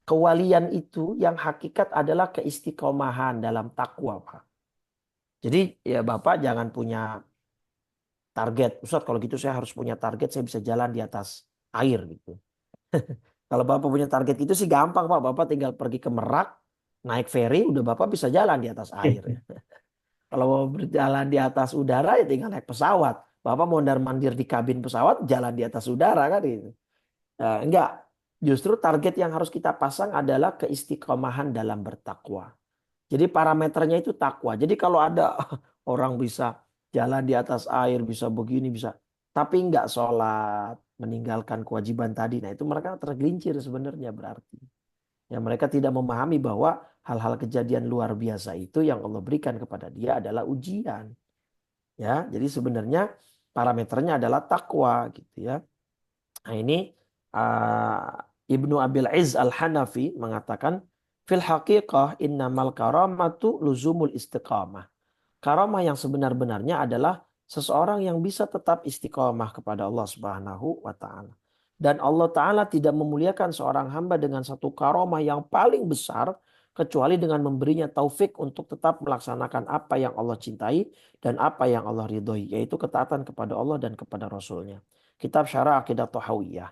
kewalian itu yang hakikat adalah keistiqomahan dalam takwa, Pak. Jadi ya Bapak jangan punya target. Ustaz kalau gitu saya harus punya target saya bisa jalan di atas air gitu. Kalau Bapak punya target itu sih gampang Pak. Bapak tinggal pergi ke Merak, naik ferry, udah Bapak bisa jalan di atas air ya. Kalau mau berjalan di atas udara ya tinggal naik pesawat. Bapak mau mondar-mandir di kabin pesawat, jalan di atas udara kan itu. Enggak. Justru target yang harus kita pasang adalah keistiqomahan dalam bertakwa. Jadi parameternya itu takwa. Jadi kalau ada orang bisa jalan di atas air, bisa begini, bisa. Tapi enggak sholat, meninggalkan kewajiban tadi. Nah itu mereka tergelincir sebenarnya berarti. Ya, mereka tidak memahami bahwa hal-hal kejadian luar biasa itu yang Allah berikan kepada dia adalah ujian. Ya, jadi sebenarnya parameternya adalah takwa gitu ya. Nah, ini Ibnu Abil Izz Al-Hanafi mengatakan fil haqiqah innamal karamatu luzumul istiqamah. Karamah yang sebenar-benarnya adalah seseorang yang bisa tetap istiqamah kepada Allah Subhanahu wa taala. Dan Allah taala tidak memuliakan seorang hamba dengan satu karamah yang paling besar kecuali dengan memberinya taufik untuk tetap melaksanakan apa yang Allah cintai dan apa yang Allah ridhoi, yaitu ketaatan kepada Allah dan kepada Rasulnya. Kitab Syarah Aqidah Thahawiyah.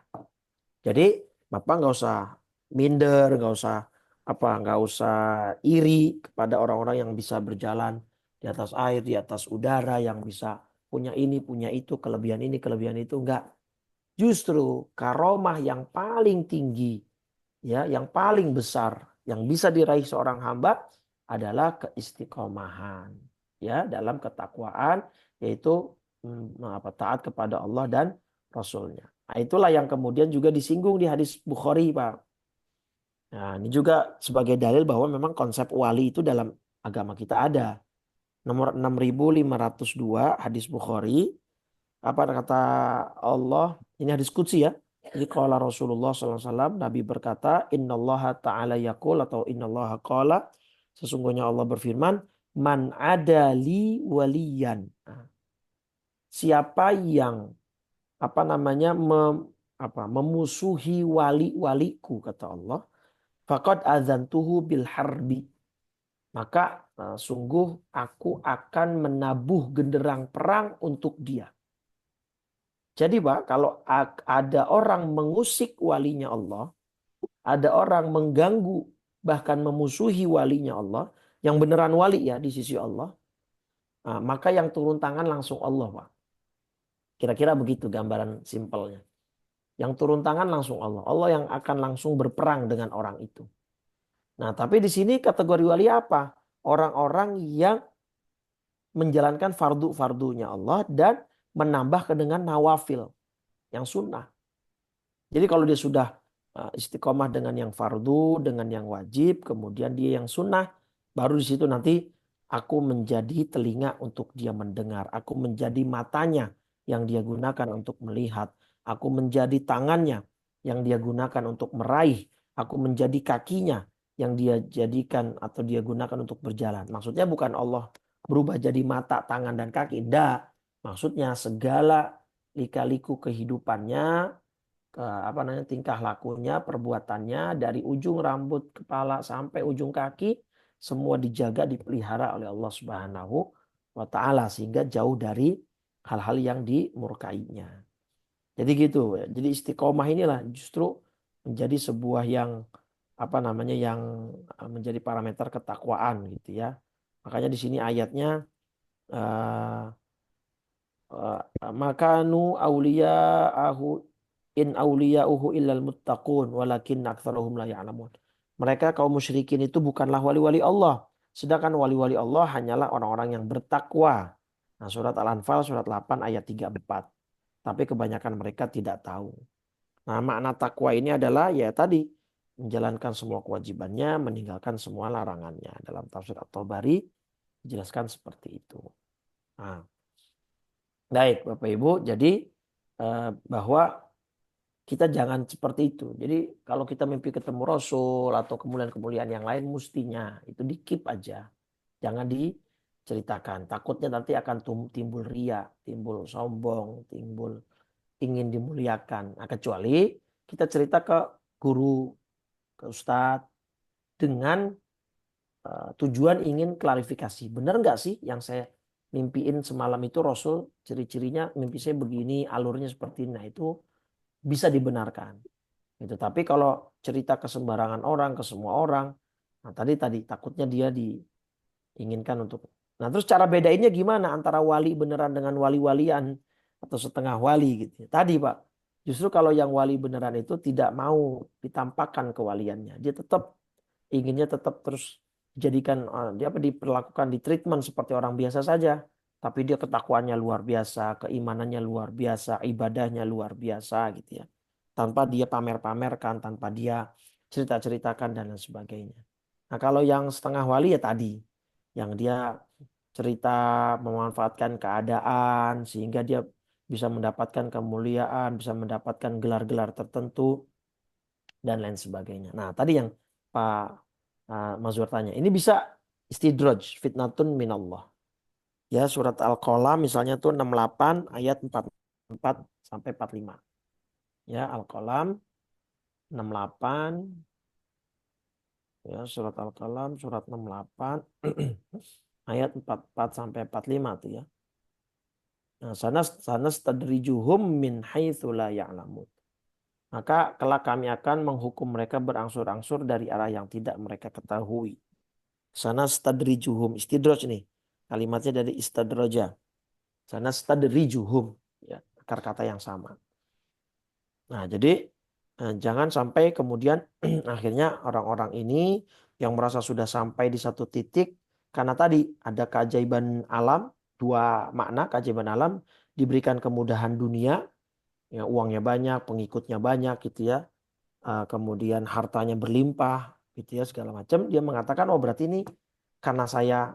Jadi Bapak nggak usah minder, nggak usah iri kepada orang-orang yang bisa berjalan di atas air, di atas udara, yang bisa punya ini, punya itu, kelebihan itu enggak. Justru karomah yang paling tinggi, ya, yang paling besar, yang bisa diraih seorang hamba adalah keistiqomahan, ya, dalam ketakwaan, yaitu taat kepada Allah dan Rasulnya. Nah, itulah yang kemudian juga disinggung di hadis Bukhari, Pak. Nah, ini juga sebagai dalil bahwa memang konsep wali itu dalam agama kita ada. nomor 6502 hadis Bukhari. Apa kata Allah? Ini hadis qudsi ya. Jadi qala Rasulullah SAW, Nabi berkata, Innallaha ta'ala yaqul atau Innallaha qala, sesungguhnya Allah berfirman, Man adali waliyan. Nah, siapa yang memusuhi wali-waliku kata Allah, faqad adzantuhu bil harbi. Maka sungguh aku akan menabuh genderang perang untuk dia. Jadi Pak, kalau ada orang mengusik walinya Allah, ada orang mengganggu bahkan memusuhi walinya Allah, yang beneran wali ya di sisi Allah, maka yang turun tangan langsung Allah Pak. Kira-kira begitu gambaran simpelnya. Yang turun tangan langsung Allah. Allah yang akan langsung berperang dengan orang itu. Nah, tapi di sini kategori wali apa? Orang-orang yang menjalankan fardu-fardunya Allah dan menambah dengan nawafil yang sunnah. Jadi kalau dia sudah istiqomah dengan yang fardu, dengan yang wajib, kemudian dia yang sunnah, baru di situ nanti aku menjadi telinga untuk dia mendengar. Aku menjadi matanya yang dia gunakan untuk melihat. Aku menjadi tangannya yang dia gunakan untuk meraih. Aku menjadi kakinya yang dia jadikan atau dia gunakan untuk berjalan. Maksudnya bukan Allah berubah jadi mata, tangan, dan kaki. Tidak. Maksudnya segala lika-liku kehidupannya, tingkah lakunya, perbuatannya dari ujung rambut kepala sampai ujung kaki semua dijaga, dipelihara oleh Allah Subhanahu wa taala sehingga jauh dari hal-hal yang dimurkainya. Jadi gitu. Jadi istiqomah inilah justru menjadi sebuah yang yang menjadi parameter ketakwaan gitu ya. Makanya di sini ayatnya makanu auliya'ahu in auliya'uhu illal muttaqun walakin aktsarahum la ya'lamun. Mereka kaum musyrikin itu bukanlah wali-wali Allah, sedangkan wali-wali Allah hanyalah orang-orang yang bertakwa. Nah, surat Al-Anfal surat 8 ayat 34. Tapi kebanyakan mereka tidak tahu. Nah, makna takwa ini adalah ya tadi menjalankan semua kewajibannya, meninggalkan semua larangannya. Dalam tafsir At-Tabari dijelaskan seperti itu. Nah, baik Bapak Ibu, jadi bahwa kita jangan seperti itu. Jadi kalau kita mimpi ketemu Rasul atau kemuliaan-kemuliaan yang lain mestinya itu di-keep aja. Jangan diceritakan. Takutnya nanti akan timbul ria, timbul sombong, timbul ingin dimuliakan. Nah, kecuali kita cerita ke guru, ke ustadz dengan tujuan ingin klarifikasi. Benar nggak sih yang saya mimpiin semalam itu Rasul, ciri-cirinya mimpi saya begini, alurnya seperti ini. Nah, itu bisa dibenarkan. Gitu. Tapi kalau cerita ke sembarangan orang, ke semua orang, nah tadi takutnya dia diinginkan untuk. Nah, terus cara bedainnya gimana antara wali beneran dengan wali-walian atau setengah wali gitu. Tadi Pak, justru kalau yang wali beneran itu tidak mau ditampakkan kewaliannya. Dia inginnya tetap terus dijadikan diperlakukan di treatment seperti orang biasa saja. Tapi dia ketakwaannya luar biasa, keimanannya luar biasa, ibadahnya luar biasa gitu ya. Tanpa dia pamer-pamerkan, tanpa dia cerita-ceritakan dan lain sebagainya. Nah, kalau yang setengah wali ya tadi, yang dia cerita memanfaatkan keadaan sehingga dia bisa mendapatkan kemuliaan, bisa mendapatkan gelar-gelar tertentu dan lain sebagainya. Nah, tadi yang Pak Mazhur tanya, ini bisa istidraj, fitnatun minallah. Ya, surat Al-Qalam misalnya tuh 68 ayat 44 sampai 45. Ya, Al-Qalam 68 ya, surat Al-Qalam surat 68 ayat 44 sampai 45 tuh ya. Nah, sana stadrijuhum min haitsu la ya'lamun. Maka kelak kami akan menghukum mereka berangsur-angsur dari arah yang tidak mereka ketahui. Sana stadrijuhum, istidraj nih. Kalimatnya dari istadraja. Sana stadrijuhum, ya, akar kata yang sama. Nah, jadi jangan sampai kemudian akhirnya orang-orang ini yang merasa sudah sampai di satu titik karena tadi ada keajaiban alam, dua makna keajaiban alam, diberikan kemudahan dunia, ya, uangnya banyak, pengikutnya banyak gitu ya. Kemudian hartanya berlimpah gitu ya segala macam. Dia mengatakan oh berarti ini karena saya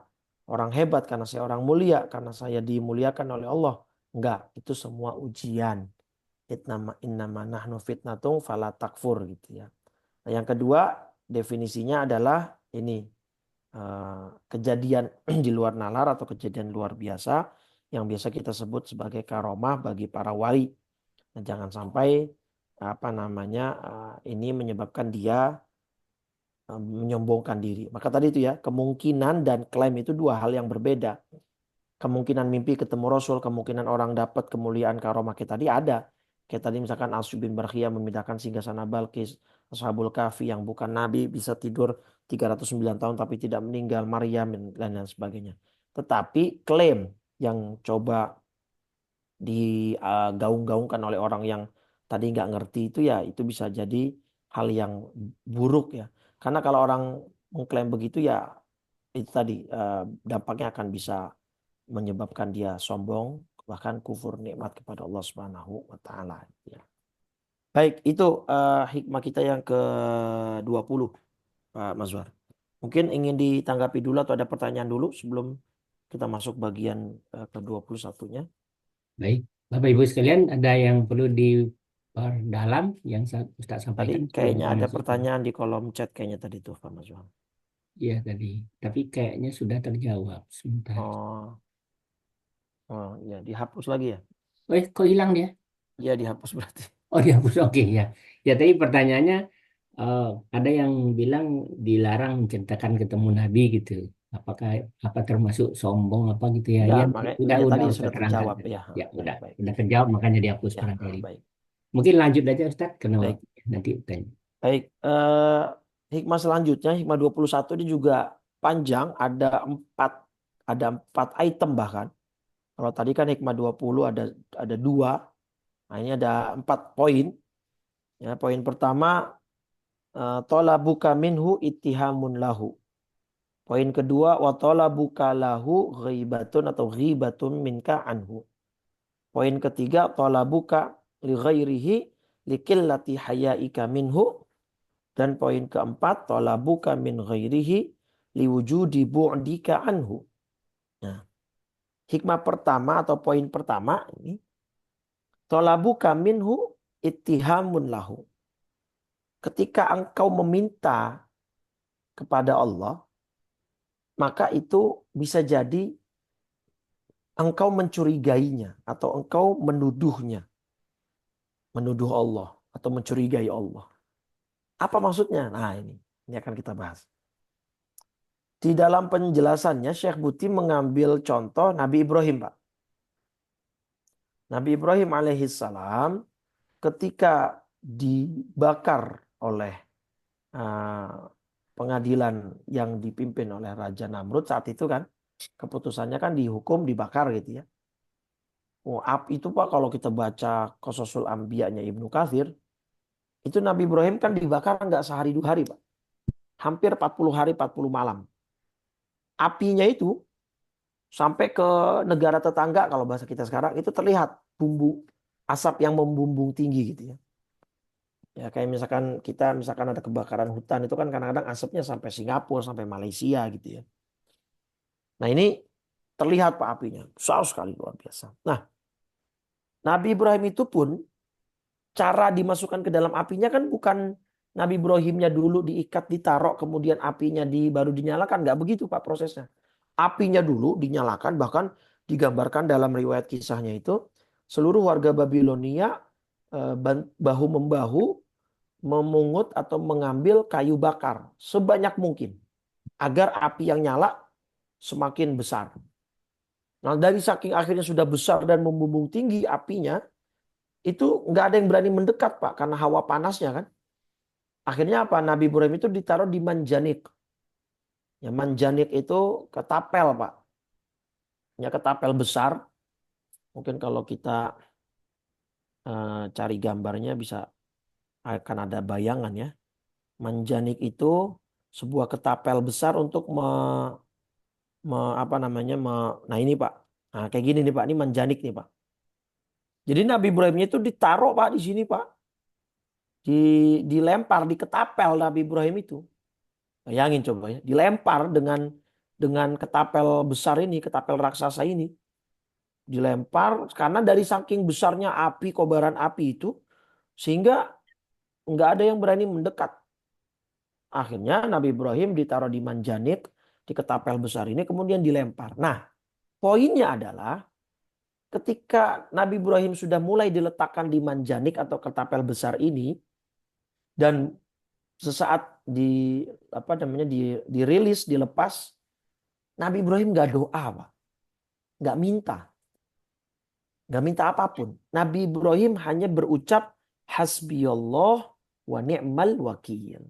orang hebat, karena saya orang mulia, karena saya dimuliakan oleh Allah. Enggak, itu semua ujian. Innama nahnu fitnatung fala takfur gitu ya. Nah, yang kedua definisinya adalah ini kejadian di luar nalar atau kejadian luar biasa yang biasa kita sebut sebagai karomah bagi para wali. Nah, jangan sampai apa namanya ini menyebabkan dia menyombongkan diri. Maka tadi itu ya, kemungkinan dan klaim itu dua hal yang berbeda. Kemungkinan mimpi ketemu Rasul, kemungkinan orang dapat kemuliaan karomah kita tadi ada. Kayak tadi misalkan Asyub bin Barkhiyah memindahkan singgasana Balkis, Ashabul Kahfi yang bukan nabi bisa tidur 309 tahun tapi tidak meninggal, Maryam dan lain sebagainya. Tetapi klaim yang coba digaung-gaungkan oleh orang yang tadi nggak ngerti itu bisa jadi hal yang buruk ya. Karena kalau orang mengklaim begitu ya itu tadi dampaknya akan bisa menyebabkan dia sombong bahkan kufur nikmat kepada Allah Subhanahu wa taala ya. Baik, itu hikmah kita yang ke-20 Pak Mazwar. Mungkin ingin ditanggapi dulu atau ada pertanyaan dulu sebelum kita masuk bagian ke-21-nya. Baik, Bapak Ibu sekalian, ada yang perlu diperdalam yang Ustaz Tadi sampaikan sebelum kayaknya kita ada masuk ke pertanyaan di kolom chat kayaknya tadi tuh Pak Mazwar. ya tadi. Tapi kayaknya sudah terjawab. Sebentar. Oh, oh ya dihapus lagi ya? Kok hilang dia? Iya dihapus berarti. Oh, dihapus. Oke, ya. Ya, tadi pertanyaannya eh, ada yang bilang dilarang menceritakan ketemu Nabi gitu. Apakah apa termasuk sombong apa gitu ya? Ya, Ya, makanya udah ya udah tadi Ustaz sudah terangkan terjawab tadi. ya. Ya, Baik, baik. udah terjawab makanya dihapus Ya, barangkali. baik. Mungkin lanjut aja Ustaz karena Baik. waktu nanti tanya. Baik, hikmah selanjutnya, hikmah 21 ini juga panjang, ada empat item bahkan. Kalau tadi kan hikmah 20 ada dua, nah ini ada 4 poin. Ya, poin pertama, tolabuka minhu ittihamun lahu. Poin kedua, wa tolabuka lahu ghibatun atau ghibatun minka anhu. Poin ketiga, tolabuka li ghairihi likillati hayaika minhu. Dan poin keempat, talabuka min ghairihi liwujudi bu'dika anhu. Nah, hikmah pertama atau poin pertama ini, talabuka minhu ittihamun lahu. Ketika engkau meminta kepada Allah, maka itu bisa jadi engkau mencurigainya atau engkau menuduhnya, menuduh Allah atau mencurigai Allah. Apa maksudnya? Nah, ini akan kita bahas. Di dalam penjelasannya Syekh Buti mengambil contoh Nabi Ibrahim, Pak. Nabi Ibrahim alaihissalam ketika dibakar oleh uh, pengadilan yang dipimpin oleh Raja Namrud saat itu kan, keputusannya kan dihukum dibakar gitu ya. Oh, itu Pak kalau kita baca Qasasul Anbiya'nya Ibnu Katsir, itu Nabi Ibrahim kan dibakar nggak sehari 2 hari, Pak. Hampir 40 hari 40 malam. Apinya itu sampai ke negara tetangga kalau bahasa kita sekarang itu terlihat bumbu asap yang membumbung tinggi gitu ya. Ya kayak misalkan ada kebakaran hutan itu kan kadang-kadang asapnya sampai Singapura, sampai Malaysia gitu ya. Nah ini terlihat Pak apinya, besar sekali luar biasa. Nah Nabi Ibrahim itu pun cara dimasukkan ke dalam apinya kan bukan Nabi Ibrahimnya dulu diikat, ditaruh, kemudian apinya baru dinyalakan. Nggak begitu Pak prosesnya. Apinya dulu dinyalakan, bahkan digambarkan dalam riwayat kisahnya itu seluruh warga Babilonia bahu-membahu memungut atau mengambil kayu bakar sebanyak mungkin agar api yang nyala semakin besar. Nah dari saking akhirnya sudah besar dan membumbung tinggi apinya, itu nggak ada yang berani mendekat Pak karena hawa panasnya kan. Akhirnya apa? Nabi Ibrahim itu ditaruh di manjanik. Ya, manjanik itu ketapel Pak. Ya ketapel besar. Mungkin kalau kita cari gambarnya bisa akan ada bayangan ya. Manjanik itu sebuah ketapel besar untuk apa namanya nah ini Pak. Nah kayak gini nih Pak, ini manjanik nih Pak. Jadi Nabi Ibrahimnya itu ditaruh Pak di sini Pak. Dilempar di ketapel Nabi Ibrahim itu. Bayangin coba ya, dilempar dengan dengan ketapel besar ini, ketapel raksasa ini. Dilempar karena dari saking besarnya api, kobaran api itu, sehingga nggak ada yang berani mendekat. Akhirnya Nabi Ibrahim ditaruh di manjanik, di ketapel besar ini, kemudian dilempar. Nah, poinnya adalah ketika Nabi Ibrahim sudah mulai diletakkan di manjanik atau ketapel besar ini, dan sesaat apa namanya dirilis, dilepas, Nabi Ibrahim nggak doa, Pak. Nggak minta. Nggak minta apapun. Nabi Ibrahim hanya berucap hasbiyallah wa ni'mal wakil.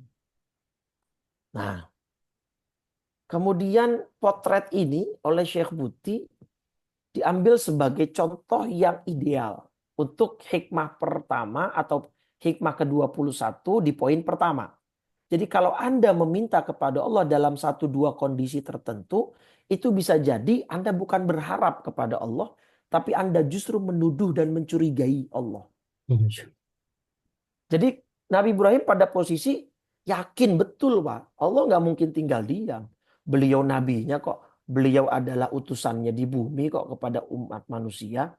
Nah, kemudian potret ini oleh Syekh Buti diambil sebagai contoh yang ideal untuk hikmah pertama atau hikmah ke-21 di poin pertama. Jadi kalau Anda meminta kepada Allah dalam satu dua kondisi tertentu, itu bisa jadi Anda bukan berharap kepada Allah, tapi Anda justru menuduh dan mencurigai Allah. Jadi Nabi Ibrahim pada posisi yakin betul, Pak. Allah nggak mungkin tinggal diam. Beliau nabinya kok. Beliau adalah utusannya di bumi kok kepada umat manusia.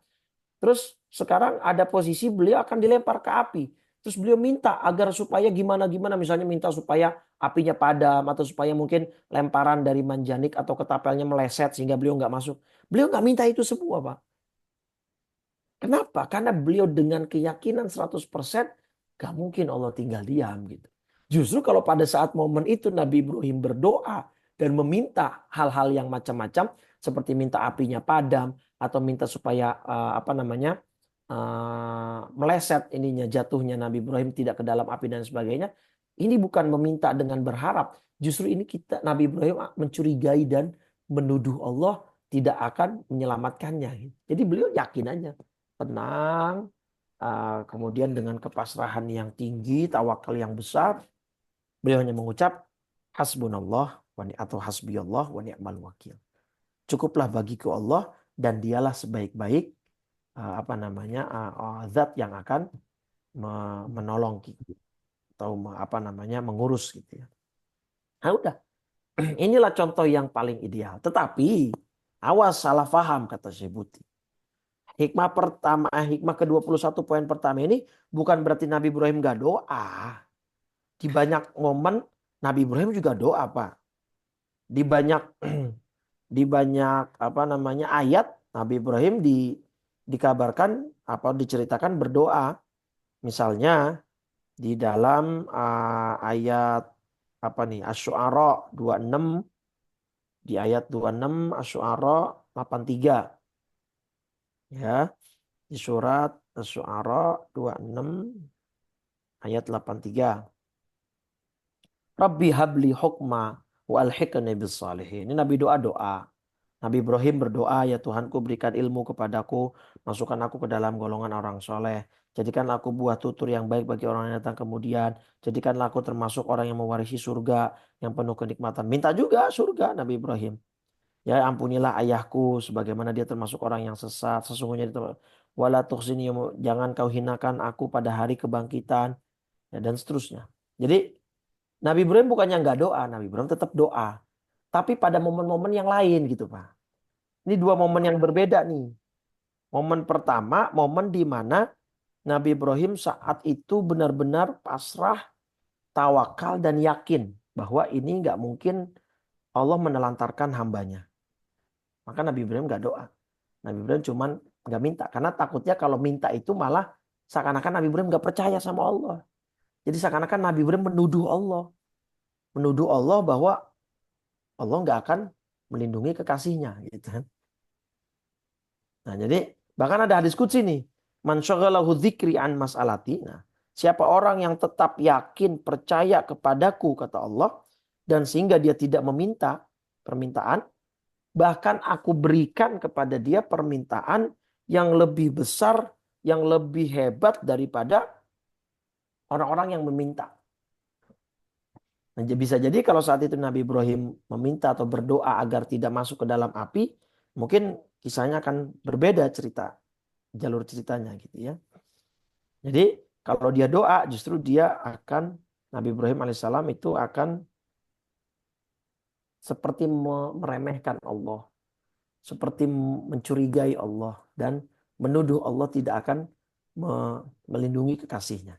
Terus sekarang ada posisi beliau akan dilempar ke api. Terus beliau minta agar supaya gimana-gimana. Misalnya minta supaya apinya padam. Atau supaya mungkin lemparan dari manjanik atau ketapelnya meleset sehingga beliau nggak masuk. Beliau nggak minta itu semua, Pak. Kenapa? Karena beliau dengan keyakinan 100% gak mungkin Allah tinggal diam gitu. Justru kalau pada saat momen itu Nabi Ibrahim berdoa dan meminta hal-hal yang macam-macam seperti minta apinya padam atau minta supaya meleset ininya jatuhnya Nabi Ibrahim tidak ke dalam api dan sebagainya. Ini bukan meminta dengan berharap. Justru ini Nabi Ibrahim mencurigai dan menuduh Allah tidak akan menyelamatkannya. Jadi beliau yakin aja. Tenang, kemudian dengan kepasrahan yang tinggi, tawakal yang besar, beliau hanya mengucap hasbunallah atau hasbiyallah wa ni'mal wakil. Cukuplah bagiku Allah dan dialah sebaik-baik zat yang akan menolong kita atau mengurus gitu ya. Nah udah, inilah contoh yang paling ideal. Tetapi awas salah paham kata Syekh Buti. Hikmah pertama, hikmah ke-21 poin pertama ini bukan berarti Nabi Ibrahim gak doa. Di banyak momen Nabi Ibrahim juga doa, Pak. Di banyak ayat Nabi Ibrahim dikabarkan diceritakan berdoa. Misalnya di dalam ayat Asy-Syu'ara 26, di ayat 26 Asy-Syu'ara 83. Ya, di surat Asy-Syu'ara 26 ayat 83. Rabbi habli hukma wa alhiqni bis salihin. Ini Nabi doa. Nabi Ibrahim berdoa, ya Tuhanku berikan ilmu kepadaku, masukkan aku ke dalam golongan orang soleh. Jadikanlah aku buah tutur yang baik bagi orang yang datang kemudian. Jadikanlah aku termasuk orang yang mewarisi surga yang penuh kenikmatan. Minta juga surga Nabi Ibrahim. Ya ampunilah ayahku sebagaimana dia termasuk orang yang sesat. Sesungguhnya wala tukhzini, jangan kau hinakan aku pada hari kebangkitan, ya, dan seterusnya. Jadi Nabi Ibrahim bukannya nggak doa, Nabi Ibrahim tetap doa. Tapi pada momen-momen yang lain gitu Pak. Ini dua momen yang berbeda nih. Momen pertama, momen di mana Nabi Ibrahim saat itu benar-benar pasrah, tawakal dan yakin bahwa ini nggak mungkin Allah menelantarkan hambanya. Maka Nabi Ibrahim nggak doa. Nabi Ibrahim cuman nggak minta. Karena takutnya kalau minta itu malah seakan-akan Nabi Ibrahim nggak percaya sama Allah. Jadi seakan-akan Nabi Ibrahim menuduh Allah. Menuduh Allah bahwa Allah nggak akan melindungi kekasihnya. Gitu kan. Nah jadi bahkan ada hadis qudsi nih. Man syaghalahu dzikri an mas'alati. Nah, siapa orang yang tetap yakin percaya kepadaku kata Allah. Dan sehingga dia tidak meminta permintaan. Bahkan aku berikan kepada dia permintaan yang lebih besar, yang lebih hebat daripada orang-orang yang meminta. Nah, bisa jadi kalau saat itu Nabi Ibrahim meminta atau berdoa agar tidak masuk ke dalam api, mungkin kisahnya akan berbeda jalur ceritanya gitu ya. Jadi kalau dia doa justru Nabi Ibrahim alaihissalam itu akan seperti meremehkan Allah, seperti mencurigai Allah, dan menuduh Allah tidak akan melindungi kekasihnya.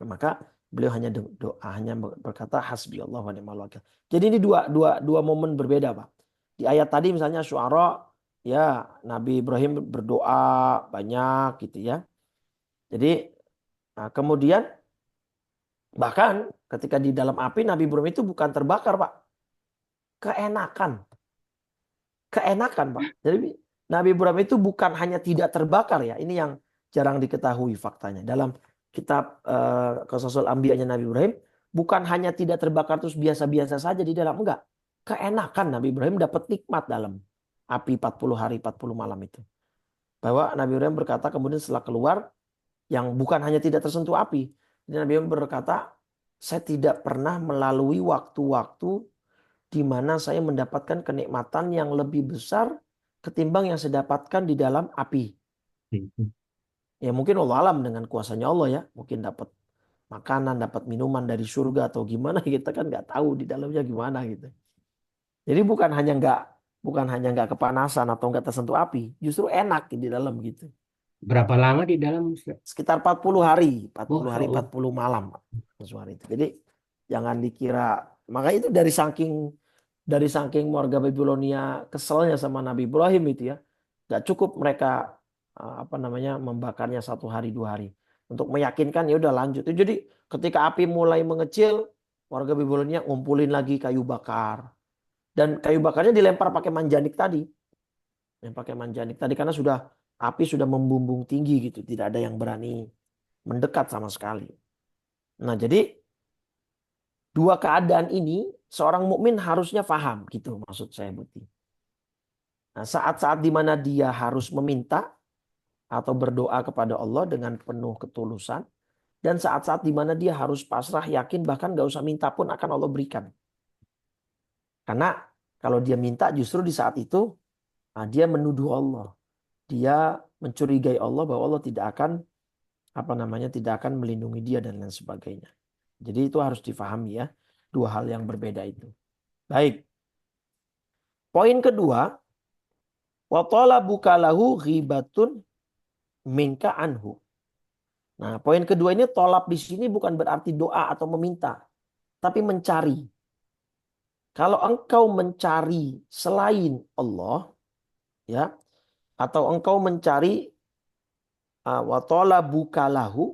Maka beliau hanya doa, hanya berkata hasbi Allah wa ni'mal wakil. Jadi ini dua momen berbeda, Pak. Di ayat tadi misalnya Syu'ara, ya Nabi Ibrahim berdoa banyak gitu ya. Jadi kemudian bahkan ketika di dalam api Nabi Ibrahim itu bukan terbakar, Pak. Keenakan. Keenakan, Pak. Jadi Nabi Ibrahim itu bukan hanya tidak terbakar ya. Ini yang jarang diketahui faktanya. Dalam kitab Qasasul Anbiya-nya Nabi Ibrahim, bukan hanya tidak terbakar terus biasa-biasa saja di dalam. Enggak. Keenakan Nabi Ibrahim dapat nikmat dalam api 40 hari 40 malam itu. Bahwa Nabi Ibrahim berkata kemudian setelah keluar, yang bukan hanya tidak tersentuh api. Nabi Ibrahim berkata, saya tidak pernah melalui waktu-waktu di mana saya mendapatkan kenikmatan yang lebih besar ketimbang yang saya dapatkan di dalam api. Ya mungkin Allah alam dengan kuasanya Allah ya. Mungkin dapat makanan, dapat minuman dari surga atau gimana, kita kan nggak tahu di dalamnya gimana gitu. Jadi bukan hanya nggak kepanasan atau nggak tersentuh api, justru enak di dalam gitu. Berapa lama di dalam, Ustaz? Sekitar 40 hari, 40 Masya hari Allah. 40 malam suara itu. Jadi jangan dikira, maka itu dari saking warga Babilonia keselnya sama Nabi Ibrahim itu ya, nggak cukup mereka membakarnya 1 hari 2 hari untuk meyakinkan ya udah lanjut. Jadi ketika api mulai mengecil, warga Babilonia ngumpulin lagi kayu bakar dan kayu bakarnya dilempar pakai manjanik tadi, karena api sudah membumbung tinggi gitu, tidak ada yang berani mendekat sama sekali. Nah jadi dua keadaan ini seorang mukmin harusnya paham gitu maksud saya Buti. Nah, saat-saat di mana dia harus meminta atau berdoa kepada Allah dengan penuh ketulusan, dan saat-saat di mana dia harus pasrah, yakin, bahkan gak usah minta pun akan Allah berikan. Karena kalau dia minta justru di saat itu dia menuduh Allah. Dia mencurigai Allah bahwa Allah tidak akan melindungi dia dan lain sebagainya. Jadi itu harus difahami ya. Dua hal yang berbeda itu. Baik. Poin kedua, wa talabuka lahu ghibatun minka anhu. Nah, poin kedua ini tolab di sini bukan berarti doa atau meminta, tapi mencari. Kalau engkau mencari selain Allah, ya, atau engkau mencari wa talabuka lahu,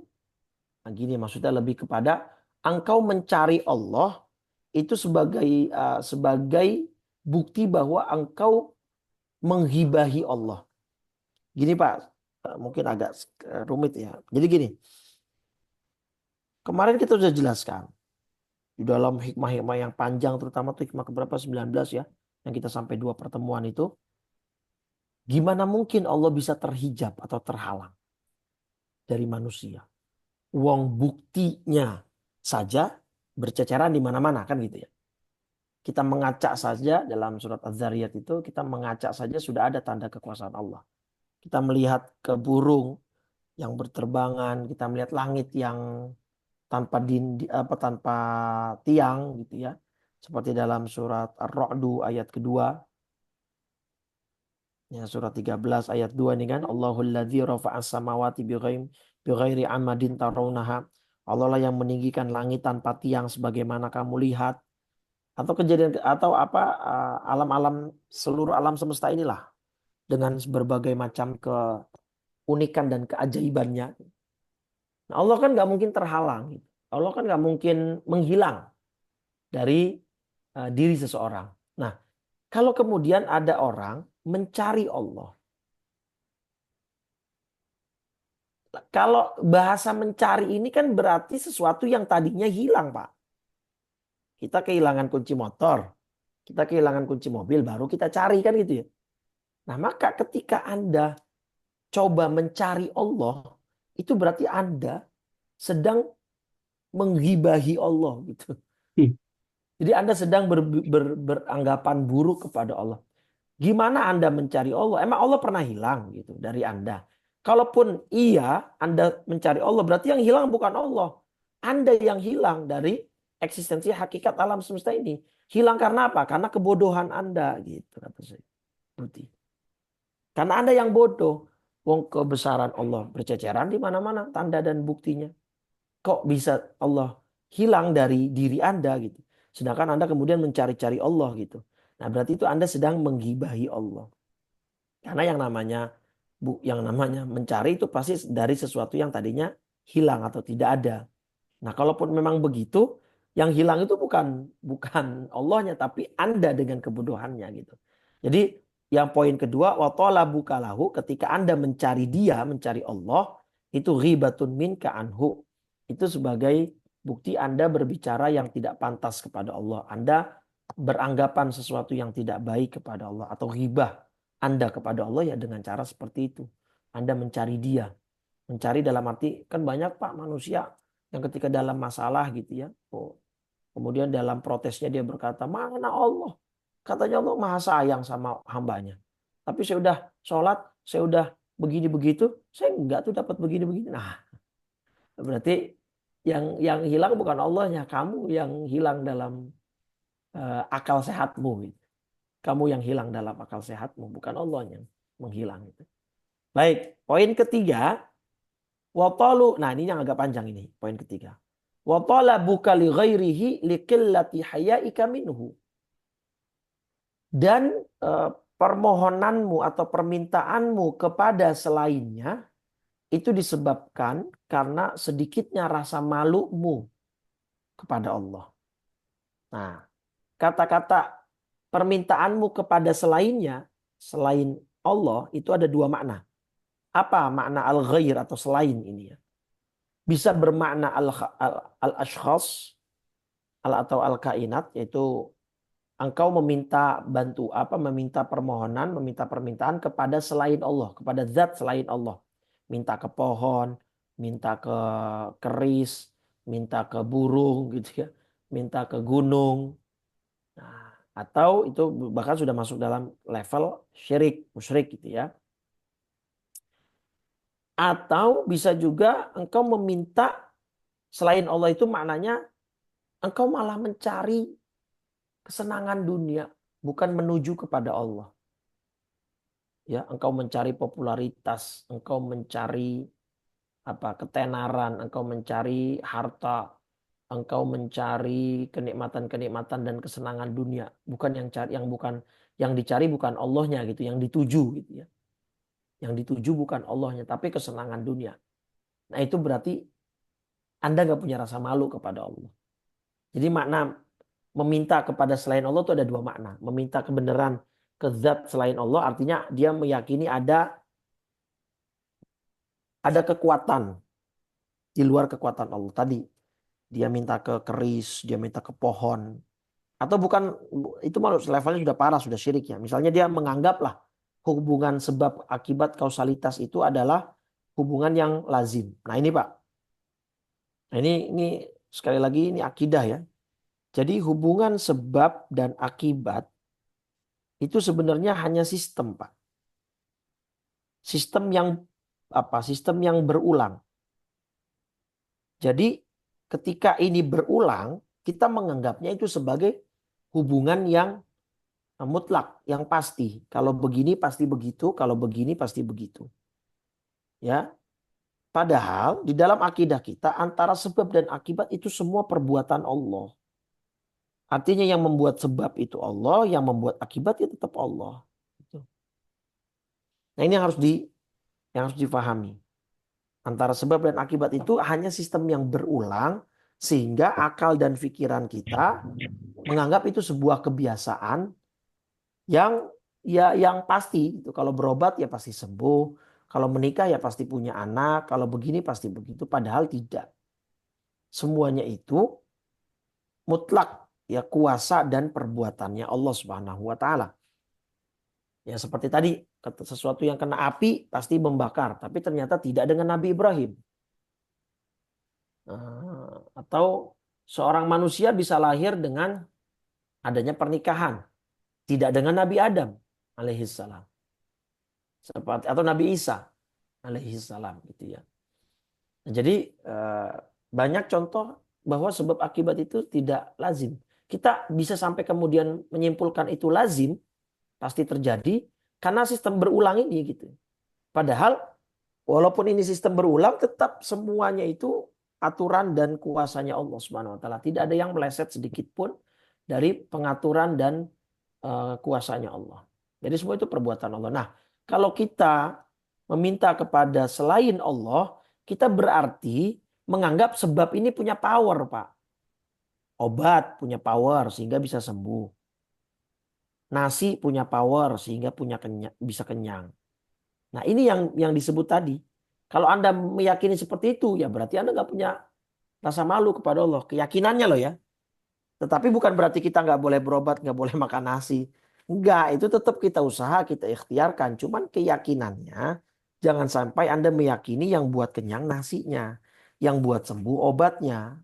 nah gini maksudnya lebih kepada engkau mencari Allah itu sebagai bukti bahwa engkau menghibahi Allah. Gini Pak, mungkin agak rumit ya. Jadi gini, kemarin kita sudah jelaskan di dalam hikmah-hikmah yang panjang, terutama tuh hikmah keberapa 19 ya, yang kita sampai 2 pertemuan itu, gimana mungkin Allah bisa terhijab atau terhalang dari manusia? Wong buktinya saja berceceran di mana-mana kan gitu ya. Kita mengacak saja dalam surat Az-Zariyat itu, kita mengacak saja sudah ada tanda kekuasaan Allah. Kita melihat ke burung yang berterbangan, kita melihat langit yang tanpa tiang gitu ya. Seperti dalam surat Ar-Ra'du ayat kedua. Ya, surat 13 ayat 2 ini kan, Allahul ladzi rafa'as samawati bighairi amadin tarawnaha. Allah lah yang meninggikan langit tanpa tiang sebagaimana kamu lihat. Atau kejadian atau alam-alam, seluruh alam semesta inilah dengan berbagai macam keunikan dan keajaibannya. Nah, Allah kan nggak mungkin terhalang. Allah kan nggak mungkin menghilang dari diri seseorang. Nah, kalau kemudian ada orang mencari Allah. Kalau bahasa mencari ini kan berarti sesuatu yang tadinya hilang, Pak. Kita kehilangan kunci motor, kita kehilangan kunci mobil, baru kita cari kan gitu ya. Nah, maka ketika Anda coba mencari Allah, itu berarti Anda sedang menghibahi Allah gitu. Jadi Anda sedang beranggapan buruk kepada Allah. Gimana Anda mencari Allah? Emang Allah pernah hilang gitu dari Anda? Kalaupun iya Anda mencari Allah, berarti yang hilang bukan Allah. Anda yang hilang dari eksistensi hakikat alam semesta ini. Hilang karena apa? Karena kebodohan Anda gitu kata saya. Bukti. Karena Anda yang bodoh. Wong kebesaran Allah berceceran di mana-mana tanda dan buktinya. Kok bisa Allah hilang dari diri Anda gitu. Sedangkan Anda kemudian mencari-cari Allah gitu. Nah, berarti itu Anda sedang menggibahi Allah. Karena yang namanya mencari itu pasti dari sesuatu yang tadinya hilang atau tidak ada. Nah, kalaupun memang begitu, yang hilang itu bukan Allahnya, tapi Anda dengan kebodohannya gitu. Jadi yang poin kedua, wa talabuka lahu, ketika Anda mencari dia, mencari Allah, itu ghibatun minka anhu. Itu sebagai bukti Anda berbicara yang tidak pantas kepada Allah. Anda beranggapan sesuatu yang tidak baik kepada Allah atau ghibah Anda kepada Allah ya dengan cara seperti itu. Anda mencari dia. Mencari dalam arti kan banyak Pak manusia yang ketika dalam masalah gitu ya. Oh, kemudian dalam protesnya dia berkata, mana Allah? Katanya Allah maha sayang sama hambanya. Tapi saya udah sholat, saya udah begini begitu, saya enggak tuh dapat begini begini. Nah, berarti yang hilang bukan Allahnya, kamu yang hilang dalam akal sehatmu. Gitu. Kamu yang hilang dalam akal sehatmu, bukan Allah yang menghilang. Gitu. Baik, poin ketiga, nah ini yang agak panjang ini, poin ketiga. Wa talabuka li ghairihi li qillati hayaika minhu. Dan permohonanmu atau permintaanmu kepada selainnya itu disebabkan karena sedikitnya rasa malumu kepada Allah. Nah, kata-kata permintaanmu kepada selainnya, selain Allah itu ada dua makna. Apa makna al-ghair atau selain ini ya? Bisa bermakna al-ashkhas atau al-kainat, yaitu engkau meminta permohonan, meminta permintaan kepada selain Allah, kepada zat selain Allah. Minta ke pohon, minta ke keris, minta ke burung gitu ya, minta ke gunung. Nah, atau itu bahkan sudah masuk dalam level syirik, musyrik gitu ya. Atau bisa juga engkau meminta selain Allah itu maknanya engkau malah mencari kesenangan dunia, bukan menuju kepada Allah. Ya, engkau mencari popularitas, engkau mencari ketenaran, engkau mencari harta, engkau mencari kenikmatan-kenikmatan dan kesenangan dunia, bukan yang dicari bukan Allahnya gitu, yang dituju gitu ya. Yang dituju bukan Allahnya, tapi kesenangan dunia. Nah, itu berarti Anda nggak punya rasa malu kepada Allah. Jadi makna meminta kepada selain Allah itu ada dua makna. Meminta kebenaran ke zat selain Allah artinya dia meyakini ada kekuatan di luar kekuatan Allah. Tadi dia minta ke keris, dia minta ke pohon. Atau bukan, itu malah levelnya sudah parah, sudah syirik ya. Misalnya dia menganggaplah hubungan sebab akibat kausalitas itu adalah hubungan yang lazim. Nah ini Pak, nah ini sekali lagi ini akidah ya. Jadi hubungan sebab dan akibat itu sebenarnya hanya sistem, Pak. Sistem yang Sistem yang berulang. Jadi ketika ini berulang, kita menganggapnya itu sebagai hubungan yang mutlak, yang pasti. Kalau begini pasti begitu, kalau begini pasti begitu. Ya. Padahal di dalam akidah kita antara sebab dan akibat itu semua perbuatan Allah. Artinya yang membuat sebab itu Allah, yang membuat akibat itu tetap Allah. Nah ini yang harus difahami. Antara sebab dan akibat itu hanya sistem yang berulang sehingga akal dan pikiran kita menganggap itu sebuah kebiasaan yang pasti. Itu kalau berobat ya pasti sembuh, kalau menikah ya pasti punya anak, kalau begini pasti begitu. Padahal tidak. Semuanya itu mutlak ya kuasa dan perbuatannya Allah Subhanahu wa taala. Ya seperti tadi sesuatu yang kena api pasti membakar, tapi ternyata tidak dengan Nabi Ibrahim. Atau seorang manusia bisa lahir dengan adanya pernikahan, tidak dengan Nabi Adam alaihissalam. Seperti atau Nabi Isa alaihissalam gitu ya. Nah, jadi banyak contoh bahwa sebab akibat itu tidak lazim. kita bisa sampai kemudian menyimpulkan itu lazim, pasti terjadi karena sistem berulang ini gitu. Padahal walaupun ini sistem berulang, tetap semuanya itu aturan dan kuasanya Allah Subhanahu wa taala. Tidak ada yang meleset sedikit pun dari pengaturan dan kuasanya Allah. Jadi semua itu perbuatan Allah. Nah, kalau kita meminta kepada selain Allah, kita berarti menganggap sebab ini punya power, Pak. Obat punya power sehingga bisa sembuh. Nasi punya power sehingga bisa kenyang. Nah, ini yang disebut tadi. Kalau Anda meyakini seperti itu, ya berarti Anda nggak punya rasa malu kepada Allah. Keyakinannya loh ya. Tetapi bukan berarti kita nggak boleh berobat, nggak boleh makan nasi. Enggak, itu tetap kita usaha, kita ikhtiarkan. Cuman keyakinannya, jangan sampai Anda meyakini yang buat kenyang nasinya. Yang buat sembuh obatnya.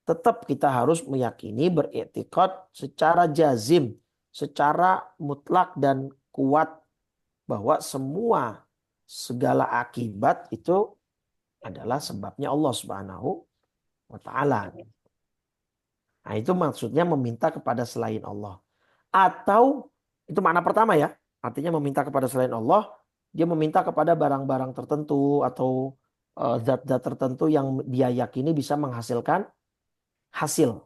Tetap kita harus meyakini, beriktikad secara jazim, secara mutlak dan kuat bahwa segala akibat itu adalah sebabnya Allah Subhanahu wa taala. Nah, itu maksudnya meminta kepada selain Allah. Atau itu makna pertama ya. Artinya meminta kepada selain Allah, dia meminta kepada barang-barang tertentu atau zat-zat tertentu yang dia yakini bisa menghasilkan hasil.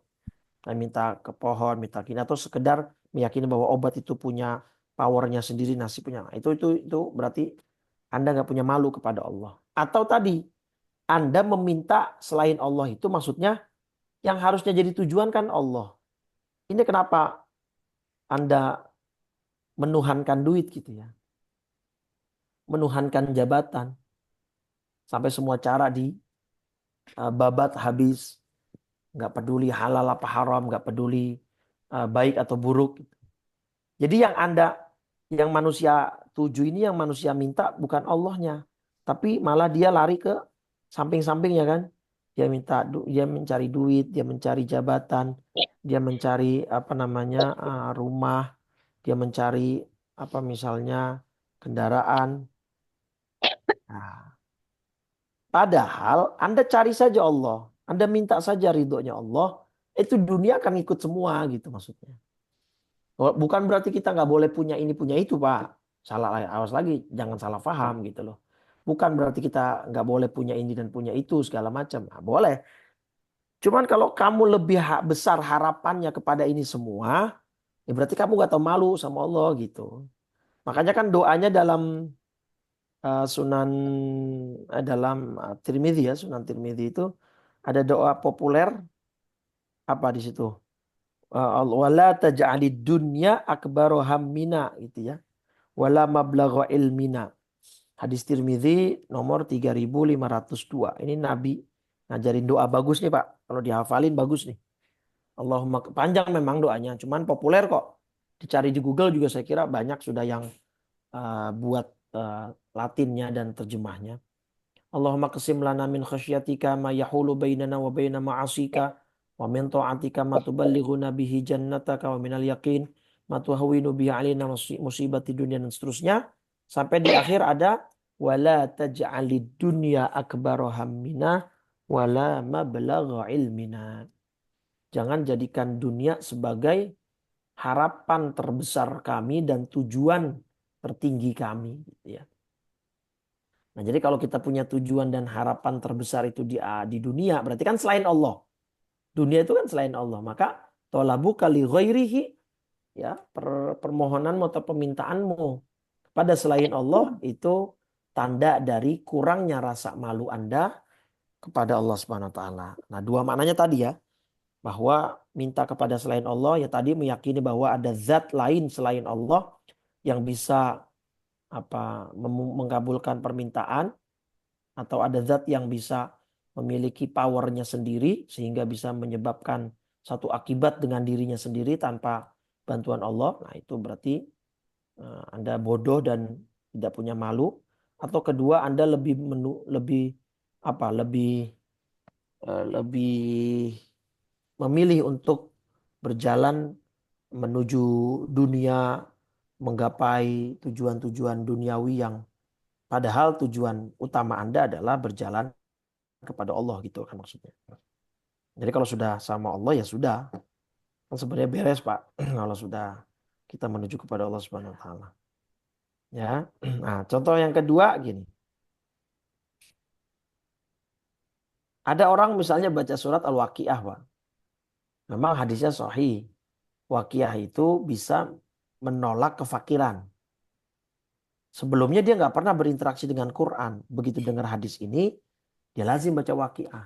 Nah, minta ke pohon, minta kini atau sekedar meyakini bahwa obat itu punya powernya sendiri, nasi punya. Nah, itu berarti Anda nggak punya malu kepada Allah. Atau tadi Anda meminta selain Allah itu maksudnya yang harusnya jadi tujuan kan Allah. Ini kenapa Anda menuhankan duit gitu ya. Menuhankan jabatan. Sampai semua cara di babat habis. Nggak peduli halal apa haram. Nggak peduli baik atau buruk. Jadi yang manusia tuju ini yang manusia minta bukan Allahnya. Tapi malah dia lari ke samping-sampingnya kan. Dia mencari duit, dia mencari jabatan, dia mencari apa namanya rumah, dia mencari apa misalnya kendaraan. Nah, padahal Anda cari saja Allah, Anda minta saja ridhonya Allah, itu dunia akan ikut semua gitu maksudnya. Bukan berarti kita nggak boleh punya ini punya itu Pak. Salah awas lagi, jangan salah paham gitu loh. Bukan berarti kita nggak boleh punya ini dan punya itu segala macam. Nah, boleh. Cuman kalau kamu lebih besar harapannya kepada ini semua, ya berarti kamu nggak tahu malu sama Allah gitu. Makanya kan doanya dalam Sunan dalam Tirmidzi ya, Sunan Tirmidzi itu ada doa populer apa di situ? Wala taj'alid dunya akbaru hammina gitu ya. Wala mablagha ilmina. Hadis Tirmidzi nomor 3502. Ini Nabi ngajarin doa bagus nih Pak. Kalau dihafalin bagus nih. Allahumma panjang memang doanya, cuman populer kok. Dicari di Google juga saya kira banyak sudah yang buat Latinnya dan terjemahnya. Allahumma qasim lana min khasyatika ma yahulu bainana wa baina ma'asika wa min ta'atika ma tuballighuna bihi jannataka wa minal yaqin ma tuhawwinu bihi alaina musibati dunia dan seterusnya sampai di akhir ada wala taj'alid dunya akbara hammina wala mablagha ilmina. Jangan jadikan dunia sebagai harapan terbesar kami dan tujuan tertinggi kami gitu ya. Nah, jadi kalau kita punya tujuan dan harapan terbesar itu di dunia, berarti kan selain Allah. Dunia itu kan selain Allah. Maka tolabu kali ghairihi, ya, permohonanmu atau permintaanmu pada selain Allah itu tanda dari kurangnya rasa malu Anda kepada Allah Subhanahu wa taala. Nah, dua maknanya tadi ya, bahwa minta kepada selain Allah ya tadi meyakini bahwa ada zat lain selain Allah yang bisa mengabulkan permintaan atau ada zat yang bisa memiliki powernya sendiri sehingga bisa menyebabkan satu akibat dengan dirinya sendiri tanpa bantuan Allah. Nah, itu berarti Anda bodoh dan tidak punya malu. Atau kedua, Anda lebih memilih untuk berjalan menuju dunia, menggapai tujuan-tujuan duniawi yang padahal tujuan utama Anda adalah berjalan kepada Allah gitu kan maksudnya. Jadi kalau sudah sama Allah ya sudah. Kan sebenarnya beres Pak kalau sudah kita menuju kepada Allah Subhanahu wa taala. Ya. Nah, contoh yang kedua gini. Ada orang misalnya baca surat Al-Waqiah, Pak. Memang hadisnya sahih. Waqiah itu bisa menolak kefakiran. Sebelumnya dia nggak pernah berinteraksi dengan Quran. Begitu dengar hadis ini, dia lazim baca Waqiah.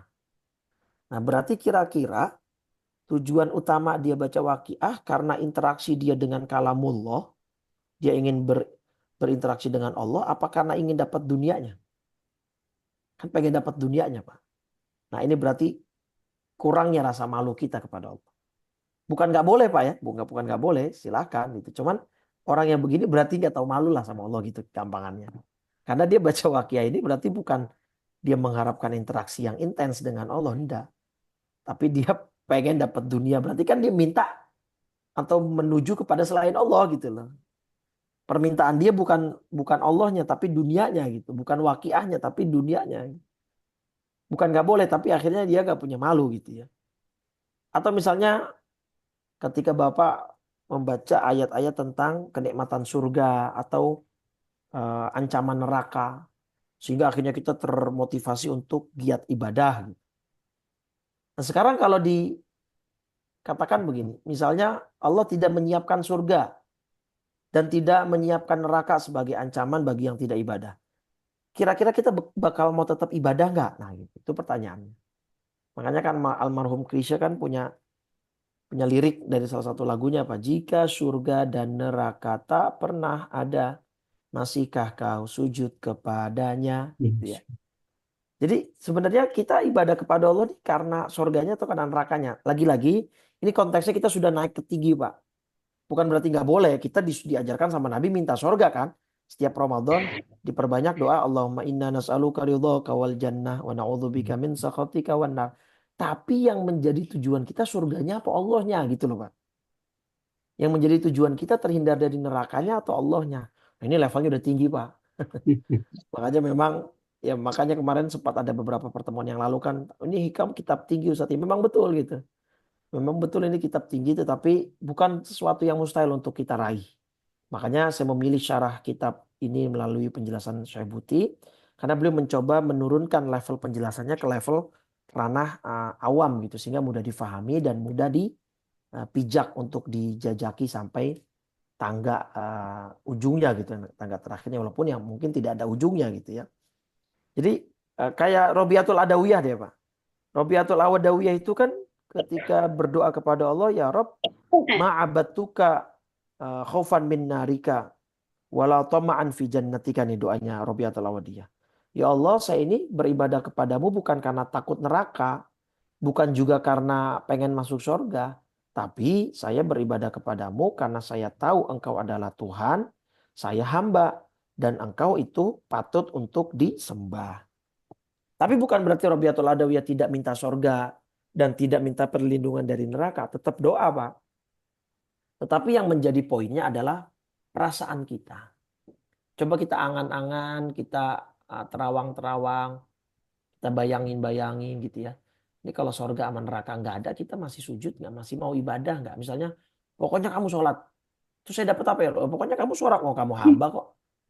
Nah, berarti kira-kira tujuan utama dia baca Waqiah karena interaksi dia dengan kalamullah, dia ingin berinteraksi dengan Allah, apa karena ingin dapat dunianya? Kan pengen dapat dunianya, Pak. Nah, ini berarti kurangnya rasa malu kita kepada Allah. Bukan nggak boleh Pak ya, bukan nggak boleh, silakan gitu. Cuman orang yang begini berarti nggak tahu malu lah sama Allah gitu gampangannya. Karena dia baca Waqiah ini berarti bukan dia mengharapkan interaksi yang intens dengan Allah, enggak. Tapi dia pengen dapat dunia, berarti kan dia minta atau menuju kepada selain Allah gitu loh. Permintaan dia bukan bukan Allahnya tapi dunianya gitu, bukan Waqiahnya tapi dunianya. Bukan nggak boleh tapi akhirnya dia nggak punya malu gitu ya. Atau misalnya ketika Bapak membaca ayat-ayat tentang kenikmatan surga atau ancaman neraka sehingga akhirnya kita termotivasi untuk giat ibadah. Nah, sekarang kalau dikatakan begini, misalnya Allah tidak menyiapkan surga dan tidak menyiapkan neraka sebagai ancaman bagi yang tidak ibadah. Kira-kira kita bakal mau tetap ibadah nggak? Nah, gitu. Itu pertanyaannya. Makanya kan almarhum Krisya kan punya lirik dari salah satu lagunya apa? Jika surga dan neraka tak pernah ada, masihkah kau sujud kepadanya? Gitu ya. Jadi sebenarnya kita ibadah kepada Allah ini karena surganya atau karena nerakanya. Lagi-lagi ini konteksnya kita sudah naik ke tinggi Pak. Bukan berarti nggak boleh. Kita diajarkan sama Nabi minta surga kan. Setiap Ramadan diperbanyak doa Allahumma inna nas'aluka ridhaka wal jannah wa na'udzubika min sakhatika wan nar. Tapi yang menjadi tujuan kita surganya apa Allahnya gitu loh Pak. Yang menjadi tujuan kita terhindar dari nerakanya atau Allahnya. Nah, ini levelnya udah tinggi Pak. Makanya memang ya makanya kemarin sempat ada beberapa pertemuan yang lalu kan ini hikam kitab tinggi Ustaz. Ya, memang betul gitu. Memang betul ini kitab tinggi tetapi bukan sesuatu yang mustahil untuk kita raih. Makanya saya memilih syarah kitab ini melalui penjelasan Syekh Buti karena beliau mencoba menurunkan level penjelasannya ke level ranah awam gitu sehingga mudah difahami dan mudah dipijak untuk dijajaki sampai tangga ujungnya gitu, tangga terakhirnya walaupun yang mungkin tidak ada ujungnya gitu ya. Jadi kayak Robiatul Adawiyah deh Pak. Robiatul Adawiyah itu kan ketika berdoa kepada Allah, ya Rob, ma'abatuka khaufan min narika wala tama'an fi jannatika, nih doanya Robiatul Adawiyah. Ya Allah, saya ini beribadah kepadamu bukan karena takut neraka, bukan juga karena pengen masuk surga, tapi saya beribadah kepadamu karena saya tahu engkau adalah Tuhan, saya hamba, dan engkau itu patut untuk disembah. Tapi bukan berarti Robiatul Adawiyah tidak minta surga dan tidak minta perlindungan dari neraka. Tetap doa Pak. Tetapi yang menjadi poinnya adalah perasaan kita. Coba kita angan-angan, kita terawang-terawang, kita bayangin-bayangin gitu ya. Ini kalau surga sama neraka nggak ada, kita masih sujud nggak? Masih mau ibadah nggak? Misalnya, pokoknya kamu sholat. Terus saya dapat apa ya? Oh, pokoknya kamu sholat. Oh, kamu hamba kok.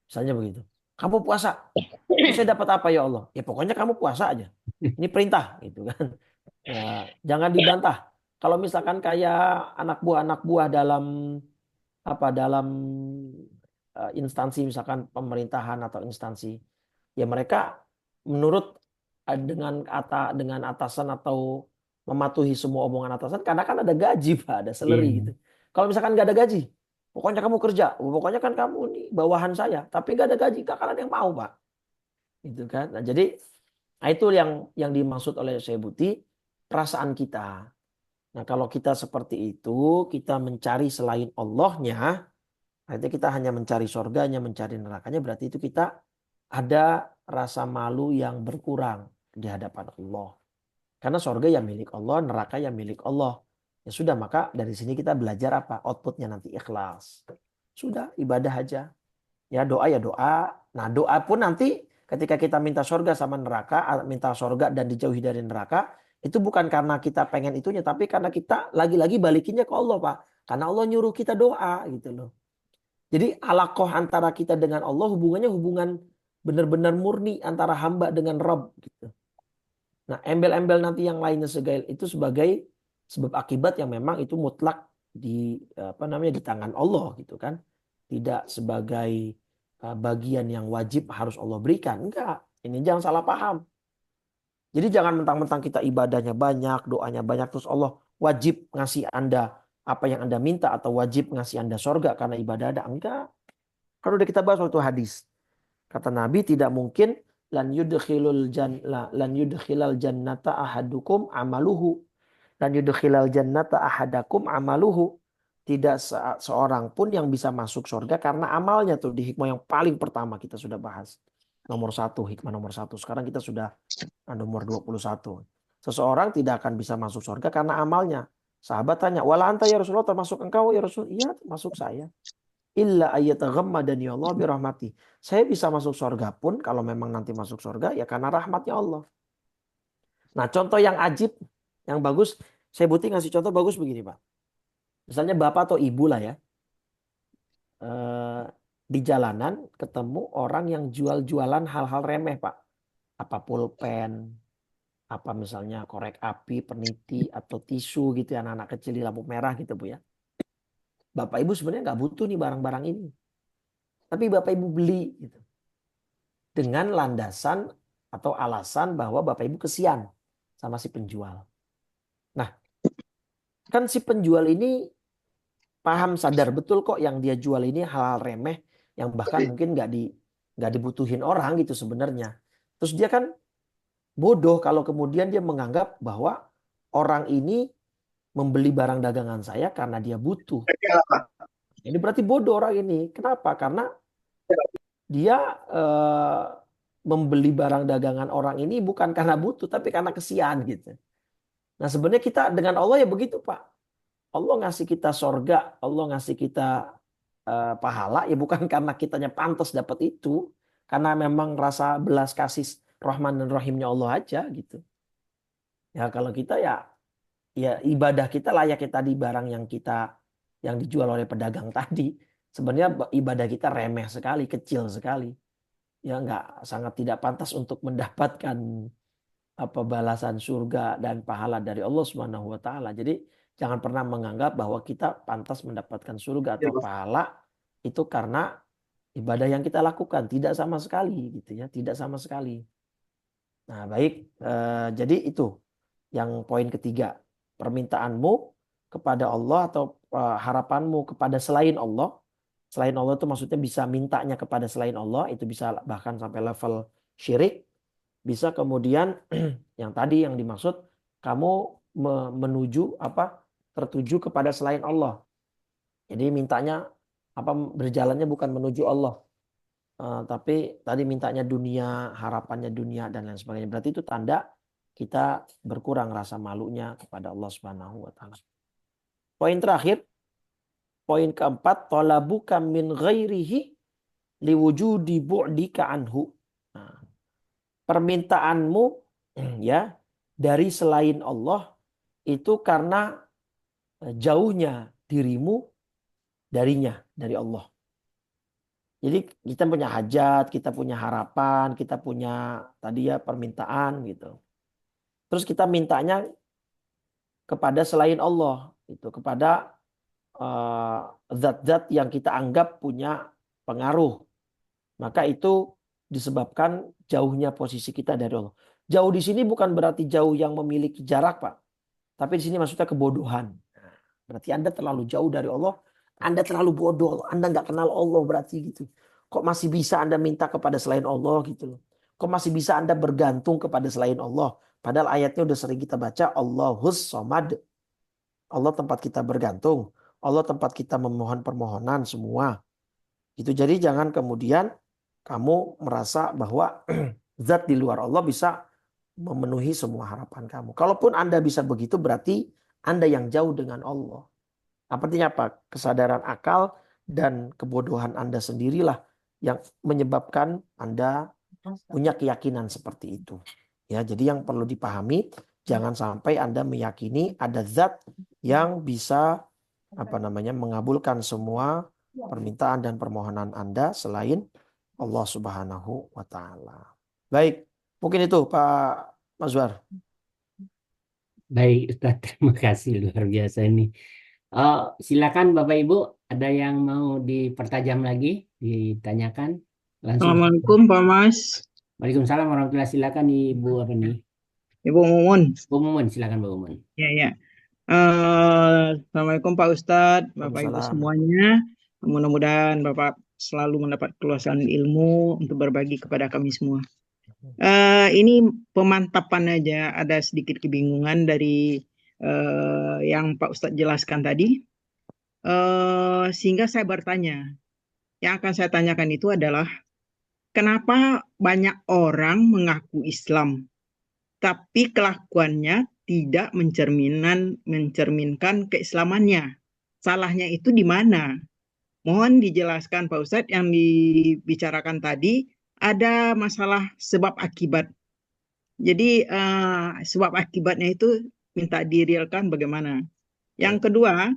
Misalnya begitu. Kamu puasa. Terus saya dapat apa ya Allah? Ya pokoknya kamu puasa aja. Ini perintah gitu kan. Ya, jangan dibantah. Kalau misalkan kayak anak buah dalam dalam instansi misalkan pemerintahan atau instansi, ya mereka menurut dengan atasan atau mematuhi semua omongan atasan karena kan ada gaji Pak, ada salary gitu. Iya. Kalau misalkan nggak ada gaji, pokoknya kamu kerja, pokoknya kan kamu nih bawahan saya, tapi nggak ada gaji, nggak akan ada yang mau Pak. Gitu kan. Nah, jadi itu yang dimaksud oleh Syekh Buti, perasaan kita. Nah, kalau kita seperti itu, kita mencari selain Allahnya, nanti kita hanya mencari surganya, mencari nerakanya, berarti itu kita ada rasa malu yang berkurang di hadapan Allah. Karena surga yang milik Allah, neraka yang milik Allah. Ya sudah, maka dari sini kita belajar apa? Outputnya nanti ikhlas. Sudah, ibadah aja. Ya doa ya doa. Nah doa pun nanti ketika kita minta surga sama neraka, minta surga dan dijauhi dari neraka, Itu bukan karena kita pengen itunya, tapi karena kita lagi-lagi balikinnya ke Allah, Pak. Karena Allah nyuruh kita doa gitu loh. Jadi alaqah antara kita dengan Allah hubungannya hubungan benar-benar murni antara hamba dengan Rabb gitu. Nah, embel-embel nanti yang lainnya itu sebagai sebab akibat yang memang itu mutlak di apa namanya di tangan Allah gitu kan. Tidak sebagai bagian yang wajib harus Allah berikan. Enggak. Ini jangan salah paham. Jadi jangan mentang-mentang kita ibadahnya banyak, doanya banyak terus Allah wajib ngasih Anda apa yang Anda minta atau wajib ngasih Anda sorga karena ibadah Anda. Enggak. Kan udah kita bahas waktu hadis. Kata Nabi tidak mungkin lan yudkhilal jannata ahadukum amaluhu. Lan yudkhilal jannata ahadakum amaluhu. Tidak seorang pun yang bisa masuk surga karena amalnya tuh di hikmah yang paling pertama kita sudah bahas. Nomor satu, hikmah nomor satu. Sekarang kita sudah nomor 21. Seseorang tidak akan bisa masuk surga karena amalnya. Sahabat tanya, wala anta ya Rasulullah termasuk engkau ya Rasul? Iya termasuk saya. Illa ayyataghammadani Allah birahmati. Saya bisa masuk surga pun kalau memang nanti masuk surga ya karena rahmatnya Allah. Nah contoh yang ajib, yang bagus, saya butuh ngasih contoh bagus begini Pak. Misalnya bapak atau ibu lah ya. Di jalanan ketemu orang yang jual-jualan hal-hal remeh Pak. Apa pulpen, apa misalnya korek api, peniti, atau tisu gitu ya anak-anak kecil di lampu merah gitu Bu ya. Bapak ibu sebenarnya nggak butuh nih barang-barang ini. Tapi bapak ibu beli gitu. Dengan landasan atau alasan bahwa bapak ibu kesian sama si penjual. Nah, kan si penjual ini paham sadar betul kok yang dia jual ini hal-hal remeh yang bahkan mungkin nggak dibutuhin orang gitu sebenarnya. Terus dia kan bodoh kalau kemudian dia menganggap bahwa orang ini membeli barang dagangan saya karena dia butuh. Ini berarti bodoh orang ini. Kenapa? Karena dia membeli barang dagangan orang ini bukan karena butuh, tapi karena kesian gitu. Nah sebenarnya kita dengan Allah ya begitu Pak. Allah ngasih kita sorga, Allah ngasih kita pahala ya bukan karena kitanya pantas dapat itu. Karena memang rasa belas kasih Rahman dan Rahimnya Allah aja gitu. Ya kalau kita ya ibadah kita layaknya tadi barang yang dijual oleh pedagang tadi. Sebenarnya ibadah kita remeh sekali, kecil sekali. Ya nggak sangat tidak pantas untuk mendapatkan apa balasan surga dan pahala dari Allah Subhanahu wa taala. Jadi jangan pernah menganggap bahwa kita pantas mendapatkan surga atau pahala itu karena ibadah yang kita lakukan, tidak sama sekali gitu ya, tidak sama sekali. Nah, baik jadi itu yang poin ketiga. Permintaanmu kepada Allah atau harapanmu kepada selain Allah. Selain Allah itu maksudnya bisa mintanya kepada selain Allah, itu bisa bahkan sampai level syirik. Bisa kemudian yang tadi yang dimaksud kamu menuju apa tertuju kepada selain Allah. Jadi mintanya apa berjalannya bukan menuju Allah. Tapi tadi mintanya dunia, harapannya dunia dan lain sebagainya. Berarti itu tanda kita berkurang rasa malunya kepada Allah Subhanahu wa taala. Poin terakhir, poin keempat, talabuka min ghairihi liwujudi bu'dika anhu. Nah, permintaanmu ya dari selain Allah itu karena jauhnya dirimu darinya, dari Allah. Jadi kita punya hajat, kita punya harapan, kita punya tadi ya permintaan gitu. Terus kita mintanya kepada selain Allah, itu kepada zat-zat yang kita anggap punya pengaruh. Maka itu disebabkan jauhnya posisi kita dari Allah. Jauh di sini bukan berarti jauh yang memiliki jarak, Pak. Tapi di sini maksudnya kebodohan. Berarti Anda terlalu jauh dari Allah. Anda terlalu bodoh. Anda nggak kenal Allah berarti gitu. Kok masih bisa Anda minta kepada selain Allah gitu loh. Kok masih bisa Anda bergantung kepada selain Allah. Padahal ayatnya udah sering kita baca. Allahus somad. Allah tempat kita bergantung. Allah tempat kita memohon permohonan semua. Itu jadi jangan kemudian kamu merasa bahwa zat di luar Allah bisa memenuhi semua harapan kamu. Kalaupun Anda bisa begitu berarti Anda yang jauh dengan Allah. Artinya apa? Kesadaran akal dan kebodohan Anda sendirilah yang menyebabkan Anda punya keyakinan seperti itu. Ya, jadi yang perlu dipahami, Jangan sampai Anda meyakini ada zat yang bisa mengabulkan semua permintaan dan permohonan Anda selain Allah Subhanahu wa taala. Baik, mungkin itu Pak Mazwar. Baik, Ustaz, terima kasih luar biasa ini. Silakan Bapak Ibu, ada yang mau dipertajam lagi, ditanyakan langsung. Assalamualaikum Pak Mas, Waalaikumsalam warahmatullahi wabarakatuh. Silakan Ibu apa nih? Ibu Mumun. Bu Mumun, silakan Bu Mumun. Ya, ya. Assalamualaikum Pak Ustadz, Bapak Ibu Waalaikumsalam. semuanya. Mudah-mudahan Bapak selalu mendapat keluasan ilmu untuk berbagi kepada kami semua. Ini pemantapan aja, ada sedikit kebingungan dari yang Pak Ustadz jelaskan tadi. Sehingga saya bertanya, yang akan saya tanyakan itu adalah, kenapa banyak orang mengaku Islam, tapi kelakuannya tidak mencerminkan keislamannya. Salahnya itu di mana? Mohon dijelaskan Pak Ustadz, yang dibicarakan tadi ada masalah sebab akibat. Jadi sebab akibatnya itu minta direalkan bagaimana. Yang kedua,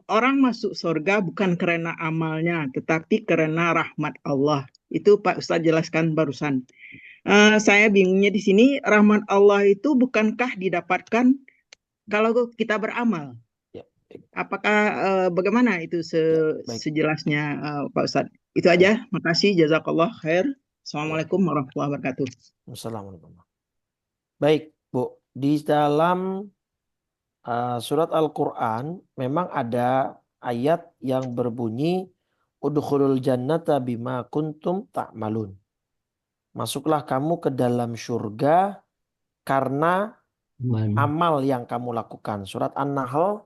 orang masuk surga bukan karena amalnya, tetapi karena rahmat Allah. Itu Pak Ustadz jelaskan barusan. Saya bingungnya di sini, rahmat Allah itu bukankah didapatkan kalau kita beramal? Ya, Apakah bagaimana itu baik. sejelasnya Pak Ustadz? Itu aja. Makasih. Jazakallah khair. Assalamualaikum warahmatullahi wabarakatuh. Wassalamualaikum. Baik, Bu. Di dalam surat Al-Quran memang ada ayat yang berbunyi udkhulul jannata bima kuntum ta'malun. Masuklah kamu ke dalam surga karena amal yang kamu lakukan. Surat An-Nahl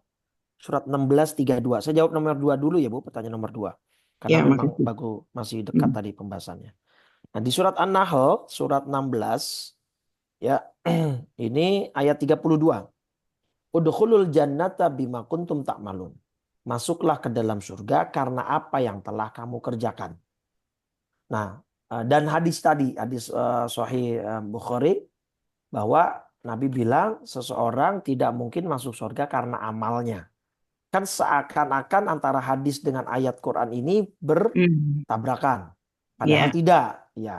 surat 16:32. Saya jawab nomor 2 dulu ya Bu, pertanyaan nomor 2. Karena Ya, memang makasih. bagus, masih dekat tadi pembahasannya. Nah, di surat An-Nahl surat 16 ya ini ayat 32. Udkhulul jannata bima kuntum ta'malun. Masuklah ke dalam surga karena apa yang telah kamu kerjakan. Nah, dan hadis tadi, hadis Sahih Bukhari, bahwa Nabi bilang seseorang tidak mungkin masuk surga karena amalnya. Kan seakan-akan antara hadis dengan ayat Quran ini bertabrakan. Padahal Ya. tidak. Ya.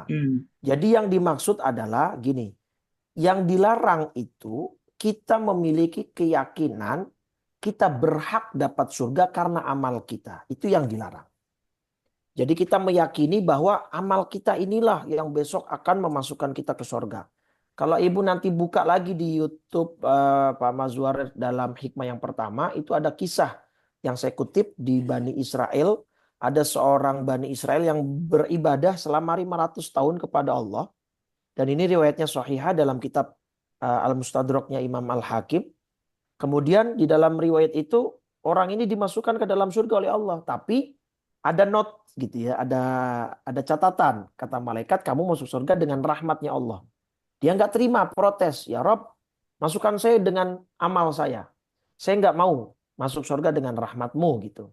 Jadi yang dimaksud adalah gini. Yang dilarang itu kita memiliki keyakinan kita berhak dapat surga karena amal kita. Itu yang dilarang. Jadi kita meyakini bahwa amal kita inilah yang besok akan memasukkan kita ke surga. Kalau ibu nanti buka lagi di YouTube Pak Mazwar dalam hikmah yang pertama, itu ada kisah yang saya kutip di Bani Israel. Ada seorang Bani Israel yang beribadah selama 500 tahun kepada Allah. Dan ini riwayatnya sahihah dalam kitab Al-Mustadraknya Imam Al-Hakim. Kemudian di dalam riwayat itu orang ini dimasukkan ke dalam surga oleh Allah. Tapi ada note gitu ya, ada catatan. Kata malaikat, kamu masuk surga dengan rahmatnya Allah. Dia nggak terima, protes. Ya Rob, masukkan saya dengan amal saya. Saya nggak mau masuk surga dengan rahmatmu gitu.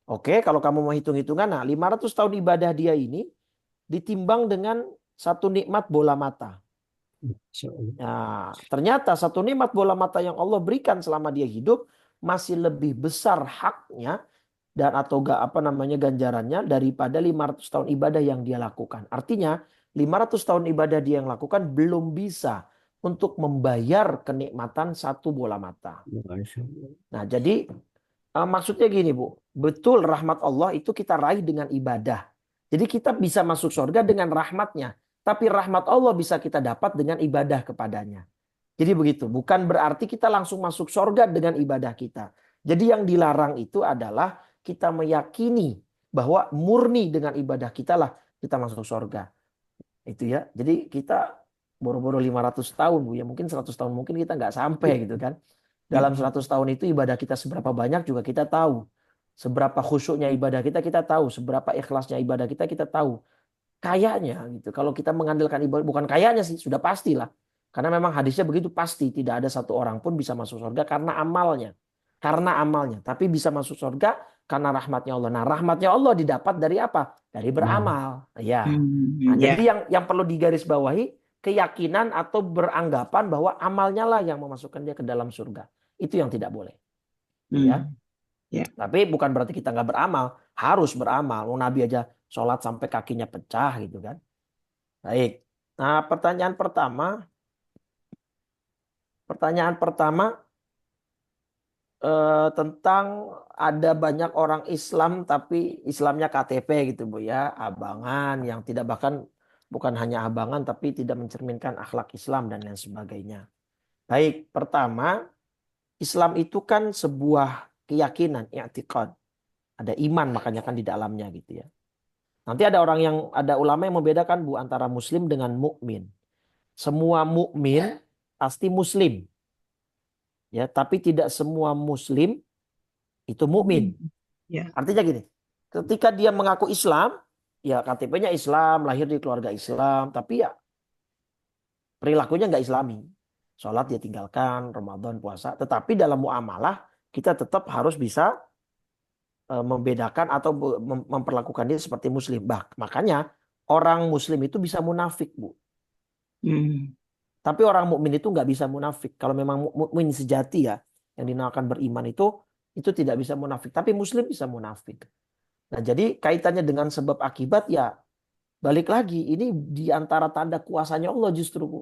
Oke, kalau kamu mau hitung-hitungan, nah 500 tahun ibadah dia ini ditimbang dengan satu nikmat bola mata. Nah, ternyata satu nikmat bola mata yang Allah berikan selama dia hidup masih lebih besar haknya dan atau ganjarannya daripada 500 tahun ibadah yang dia lakukan. Artinya 500 tahun ibadah dia yang lakukan belum bisa untuk membayar kenikmatan satu bola mata. Nah, jadi maksudnya gini Bu, betul rahmat Allah itu kita raih dengan ibadah. Jadi kita bisa masuk surga dengan rahmatnya. Tapi rahmat Allah bisa kita dapat dengan ibadah kepadanya. Jadi begitu, bukan berarti kita langsung masuk surga dengan ibadah kita. Jadi yang dilarang itu adalah kita meyakini bahwa murni dengan ibadah kita lah kita masuk surga. Itu ya. Jadi kita boro-boro 500 tahun Bu ya, mungkin 100 tahun mungkin kita nggak sampai gitu kan. Dalam 100 tahun itu ibadah kita seberapa banyak juga kita tahu. Seberapa khusyuknya ibadah kita tahu. Seberapa ikhlasnya ibadah kita tahu. Kayaknya gitu. Kalau kita mengandalkan ibadah, bukan kayaknya sih, sudah pastilah. Karena memang hadisnya begitu pasti. Tidak ada satu orang pun bisa masuk surga karena amalnya. Karena amalnya. Tapi bisa masuk surga karena rahmatnya Allah. Nah, rahmatnya Allah didapat dari apa? Dari beramal. Ya. Nah, jadi yang perlu digarisbawahi, keyakinan atau beranggapan bahwa amalnya lah yang memasukkan dia ke dalam surga. Itu yang tidak boleh. Ya. Ya. Tapi bukan berarti kita nggak beramal. Harus beramal. Nabi aja sholat sampai kakinya pecah gitu kan. Baik. Nah, pertanyaan pertama tentang ada banyak orang Islam tapi Islamnya KTP gitu Bu ya, abangan yang tidak bahkan bukan hanya abangan tapi tidak mencerminkan akhlak Islam dan lain sebagainya. Baik, pertama Islam itu kan sebuah keyakinan, i'tiqad. Ada iman makanya kan di dalamnya gitu ya. Nanti ada ulama yang membedakan Bu antara muslim dengan mukmin. Semua mukmin pasti muslim. Ya, tapi tidak semua muslim itu mukmin. Ya. Artinya gini, ketika dia mengaku Islam, ya KTP-nya Islam, lahir di keluarga Islam, tapi ya perilakunya nggak Islami. Sholat dia tinggalkan, Ramadan, puasa. Tetapi dalam muamalah kita tetap harus bisa membedakan atau memperlakukan dia seperti muslim. Makanya orang muslim itu bisa munafik, Bu. Tapi orang mukmin itu nggak bisa munafik. Kalau memang mukmin sejati ya, yang dinamakan beriman itu tidak bisa munafik. Tapi muslim bisa munafik. Nah, jadi kaitannya dengan sebab akibat ya balik lagi. Ini di antara tanda kuasanya Allah justru, Bu.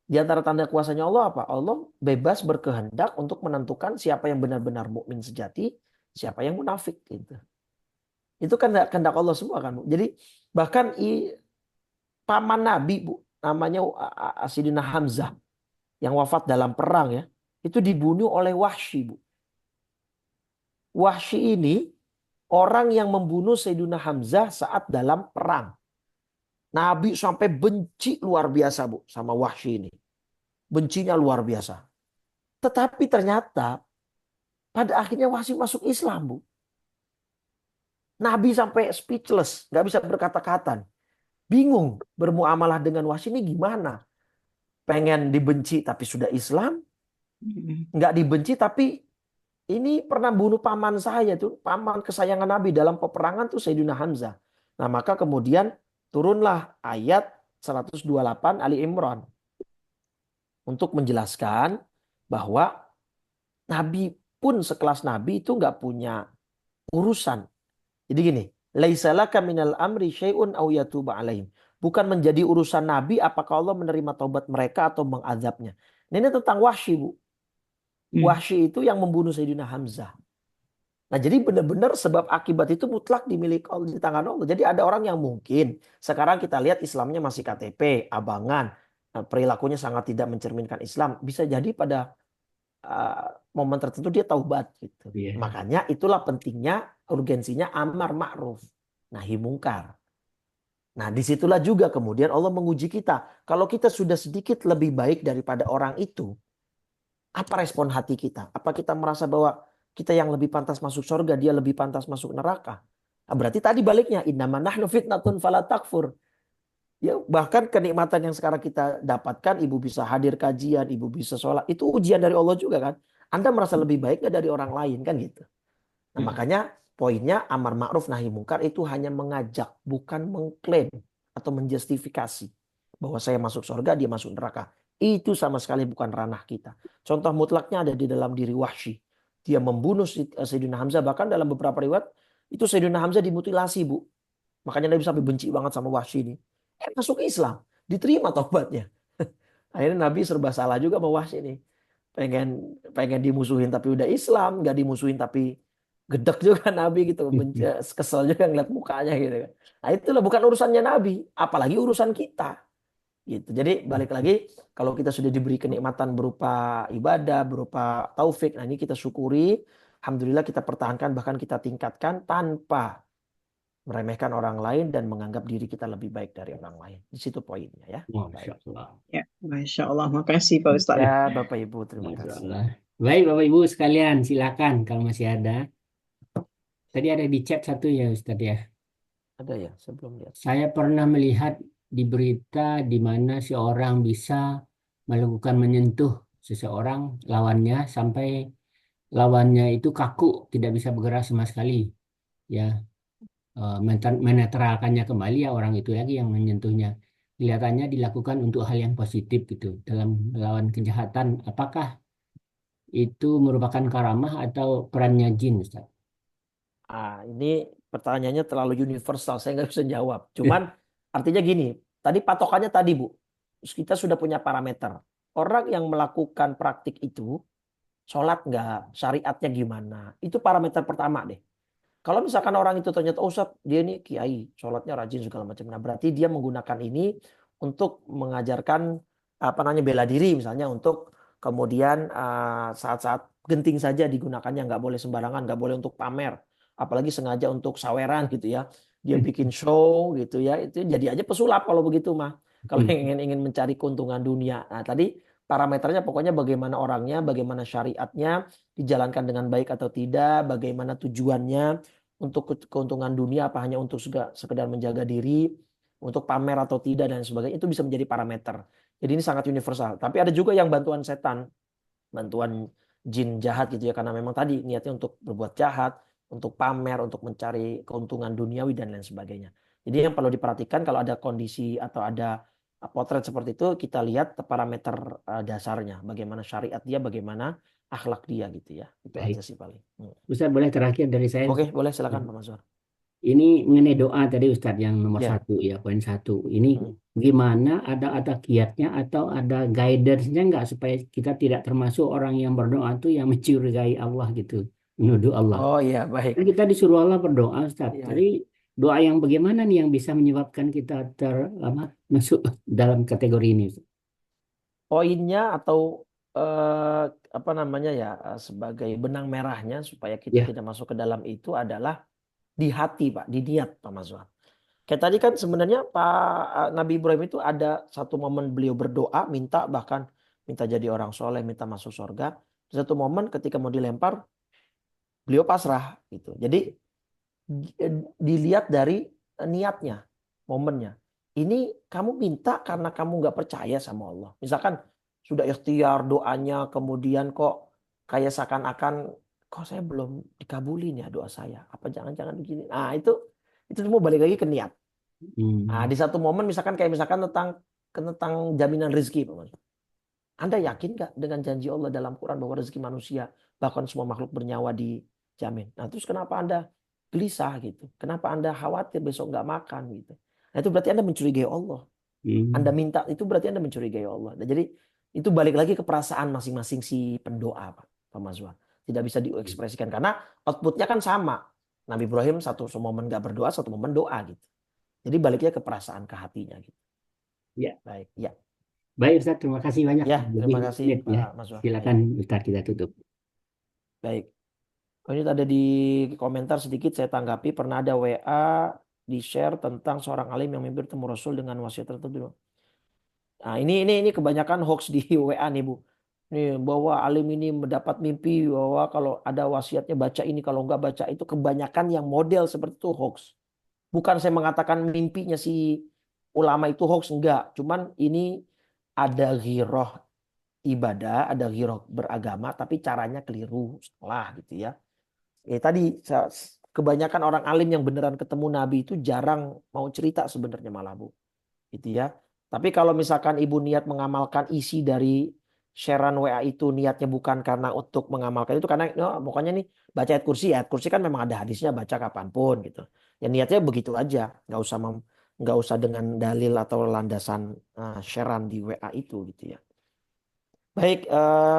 Di antara tanda kuasanya Allah apa? Allah bebas berkehendak untuk menentukan siapa yang benar-benar mukmin sejati, siapa yang munafik gitu. Itu kan kehendak Allah semua kan, Bu. Jadi bahkan paman Nabi, Bu, namanya Sayyidina Hamzah yang wafat dalam perang ya, itu dibunuh oleh Wahsy, Bu. Wahsy ini orang yang membunuh Sayyidina Hamzah saat dalam perang. Nabi sampai benci luar biasa, Bu, sama Wahsy ini. Bencinya luar biasa. Tetapi ternyata pada akhirnya Wahsy masuk Islam, Bu. Nabi sampai speechless, nggak bisa berkata-kata. Bingung bermuamalah dengan Wahsy ini gimana. Pengen dibenci tapi sudah Islam. Nggak dibenci tapi ini pernah bunuh paman saya tuh. Paman kesayangan Nabi dalam peperangan tuh Sayyidina Hamzah. Nah maka kemudian turunlah ayat 128 Ali Imran. Untuk menjelaskan bahwa Nabi pun sekelas Nabi itu nggak punya urusan. Jadi gini, laisa laka minal amri syai'un aw yatuba alaihim. Bukan menjadi urusan Nabi apakah Allah menerima taubat mereka atau mengazabnya. Ini tentang Wahsy, Bu. Wahsy itu yang membunuh Sayyidina Hamzah. Nah, jadi benar-benar sebab akibat itu mutlak dimiliki Allah, di tangan Allah. Jadi ada orang yang mungkin sekarang kita lihat Islamnya masih KTP, abangan, perilakunya sangat tidak mencerminkan Islam. Bisa jadi pada momen tertentu dia taubat gitu. Yeah. Makanya itulah pentingnya urgensinya amar ma'ruf nahi mungkar. Nah, disitulah juga kemudian Allah menguji kita. Kalau kita sudah sedikit lebih baik daripada orang itu, apa respon hati kita? Apa kita merasa bahwa kita yang lebih pantas masuk surga, dia lebih pantas masuk neraka? Nah, berarti tadi baliknya, innama nahnu fitnatun fala takfur. Ya, bahkan kenikmatan yang sekarang kita dapatkan, ibu bisa hadir kajian, ibu bisa sholat, itu ujian dari Allah juga kan. Anda merasa lebih baik nggak dari orang lain kan gitu. Nah, makanya poinnya amar ma'ruf nahi mungkar itu hanya mengajak, bukan mengklaim atau menjustifikasi bahwa saya masuk surga, dia masuk neraka. Itu sama sekali bukan ranah kita. Contoh mutlaknya ada di dalam diri Wahsy. Dia membunuh Sayyidina Hamzah, bahkan dalam beberapa riwayat itu Sayyidina Hamzah dimutilasi, Bu. Makanya Nabi sampai benci banget sama Wahsy ini. Masuk Islam, diterima taubatnya. Akhirnya Nabi serba salah juga sama Wahsy ini. Pengen dimusuhin tapi udah Islam, nggak dimusuhin tapi gedek juga Nabi gitu, kesel juga ngeliat mukanya gitu kan. Nah itulah bukan urusannya Nabi, apalagi urusan kita. Gitu. Jadi balik lagi, kalau kita sudah diberi kenikmatan berupa ibadah, berupa taufik, nah ini kita syukuri, alhamdulillah kita pertahankan bahkan kita tingkatkan tanpa meremehkan orang lain dan menganggap diri kita lebih baik dari orang lain. Di situ poinnya ya. Masya Allah. Ya, Masya Allah. Makasih Pak Ustadz. Ya Bapak Ibu, terima Masya kasih. Allah. Baik Bapak Ibu sekalian, silakan kalau masih ada. Tadi ada di chat satu ya Ustadz ya. Ada ya sebelum lihat. Saya pernah melihat di berita di mana seorang bisa melakukan menyentuh seseorang lawannya sampai lawannya itu kaku, tidak bisa bergerak sama sekali. Ya, menetralkannya kembali ya orang itu lagi yang menyentuhnya. kelihatannya dilakukan untuk hal yang positif gitu dalam melawan kejahatan. Apakah itu merupakan karamah atau perannya jin, Ustaz? Ini pertanyaannya terlalu universal, saya nggak bisa jawab. Cuman artinya gini, tadi patokannya tadi Bu, kita sudah punya parameter. Orang yang melakukan praktik itu, sholat nggak, syariatnya gimana, itu parameter pertama deh. Kalau misalkan orang itu ternyata, oh Ustaz, dia ini kiai, sholatnya rajin segala macam. Nah berarti dia menggunakan ini untuk mengajarkan apa namanya bela diri misalnya untuk kemudian saat-saat genting saja digunakannya, nggak boleh sembarangan, nggak boleh untuk pamer, apalagi sengaja untuk saweran gitu ya. Dia bikin show gitu ya, itu jadi aja pesulap kalau begitu mah. Kalau ingin mencari keuntungan dunia. Nah tadi parameternya pokoknya bagaimana orangnya, bagaimana syariatnya, dijalankan dengan baik atau tidak, bagaimana tujuannya, untuk keuntungan dunia apa hanya untuk sekedar menjaga diri, untuk pamer atau tidak dan sebagainya, itu bisa menjadi parameter. Jadi ini sangat universal. Tapi ada juga yang bantuan setan, bantuan jin jahat gitu ya, karena memang tadi niatnya untuk berbuat jahat, untuk pamer, untuk mencari keuntungan duniawi dan lain sebagainya. Jadi yang perlu diperhatikan kalau ada kondisi atau ada potret seperti itu, kita lihat parameter dasarnya, bagaimana syariat dia, bagaimana akhlak dia gitu ya. Itu Baik. aja sih paling. Ustaz, boleh terakhir dari saya? Oke, boleh silakan Pak Mazhar. Ini mengenai doa tadi Ustadz yang nomor Ya. satu ya, poin satu. Ini Hmm. gimana, ada kiatnya atau ada guidance-nya nggak supaya kita tidak termasuk orang yang berdoa tuh yang mencurigai Allah gitu, menuduh Allah. Oh iya, baik. Kan kita disuruh Allah berdoa Ustadz. Iya. Jadi doa yang bagaimana nih yang bisa menyebabkan kita masuk dalam kategori ini, Ustadz? Poinnya atau apa namanya ya, sebagai benang merahnya supaya kita Ya. tidak masuk ke dalam itu adalah di hati Pak, di niat Pak Mazhar. Kayak tadi kan sebenarnya Pak Nabi Ibrahim itu ada satu momen beliau berdoa, bahkan minta jadi orang soleh, minta masuk surga. Satu momen ketika mau dilempar, beliau pasrah gitu. Jadi dilihat dari niatnya, momennya. Ini kamu minta karena kamu nggak percaya sama Allah. Misalkan sudah ikhtiar doanya, kemudian kok kayak seakan-akan kok saya belum dikabulin ya doa saya. Apa jangan-jangan begini? Nah itu semua balik lagi ke niat. Nah di satu momen misalkan tentang jaminan rezeki, Pak Mas. Anda yakin nggak dengan janji Allah dalam Quran bahwa rezeki manusia bahkan semua makhluk bernyawa dijamin? Nah terus kenapa Anda gelisah gitu? Kenapa Anda khawatir besok nggak makan gitu? Nah itu berarti Anda mencurigai Allah. Anda minta itu berarti Anda mencurigai Allah. Nah, jadi itu balik lagi ke perasaan masing-masing si pendoa, Pak Mazwan. Tidak bisa diekspresikan karena outputnya kan sama. Nabi Ibrahim satu momen nggak berdoa, satu momen doa gitu. Jadi baliknya ke perasaan, ke hatinya gitu. Ya. Baik, ya. Baik Ustaz, terima kasih banyak. Ya, Lebih terima kasih menit, ya. Pak Mazwan. Silakan Ustaz kita tutup. Baik. Oh, ini ada di komentar sedikit saya tanggapi. Pernah ada WA di-share tentang seorang alim yang mimpi bertemu Rasul dengan wasiat tertentu. Nah, ini kebanyakan hoax di WA nih, Bu. Nih, bahwa alim ini mendapat mimpi bahwa kalau ada wasiatnya baca ini, kalau enggak baca itu, kebanyakan yang model seperti itu hoax. Bukan saya mengatakan mimpinya si ulama itu hoax, enggak. Cuman ini ada ghiroh ibadah, ada ghiroh beragama, tapi caranya keliru, salah gitu ya. Tadi kebanyakan orang alim yang beneran ketemu Nabi itu jarang mau cerita sebenarnya malah, Bu. Gitu ya. Tapi kalau misalkan ibu niat mengamalkan isi dari sharean WA itu niatnya bukan karena untuk mengamalkan itu karena pokoknya nih baca ayat kursi kan memang ada hadisnya baca kapanpun gitu. Ya niatnya begitu aja, nggak usah dengan dalil atau landasan sharean di WA itu gitu ya. Baik,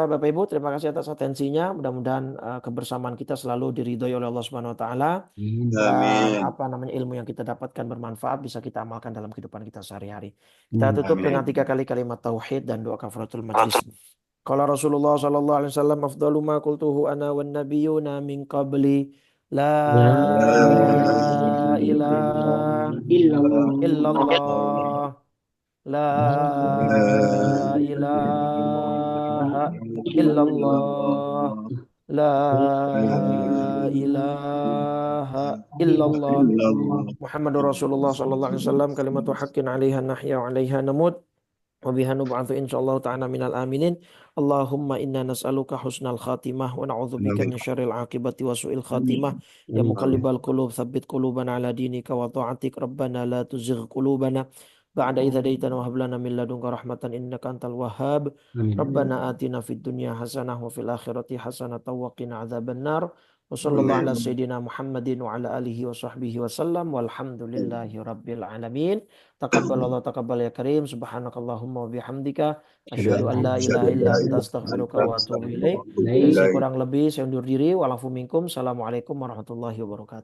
Bapak Ibu, terima kasih atas atensinya. Mudah-mudahan kebersamaan kita selalu diridhoi oleh Allah Subhanahu wa taala dan apa namanya ilmu yang kita dapatkan bermanfaat bisa kita amalkan dalam kehidupan kita sehari-hari. Kita tutup dengan 3 kali kalimat tauhid dan doa kafaratul majlis. Qala Rasulullah sallallahu alaihi wasallam afdalu ma qultuhu ana wan nabiyyuna min qabli la ilaha illallah la ilaha illallah la ilaha illallah Muhammadur Rasulullah sallallahu alaihi wasallam kalimatu haqqin 'alaiha nahya wa 'alaiha namut wa biha nub'atsu insyaallah ta'ala minal aminin. Allahumma inna nas'aluka husnal khatimah wa na'udzubika min syarril aqibati wa su'il khatimah. Ya muqallibal qulub tsabbit qulubana ala dinika wa ta'atik rabbana la tuzigh qulubana ba'da idz hadaitana wa hab lana min ladunka rahmatan innaka antal wahhab. Amin. Rabbana atina fid dunya hasanah wa fil akhirati hasanah wa qina adzabannar. Wa sallallahu ala sayyidina Muhammadin wa ala alihi wa sahbihi wa sallam walhamdulillahi rabbil alamin. Taqabbalallahu taqabbal ya karim. Subhanakallahumma wa bihamdika asyhadu an la ilaha illa anta astaghfiruka wa atubu ilaik. Kurang lebih saya undur diri. Walafu minkum. Assalamualaikum warahmatullahi wabarakatuh.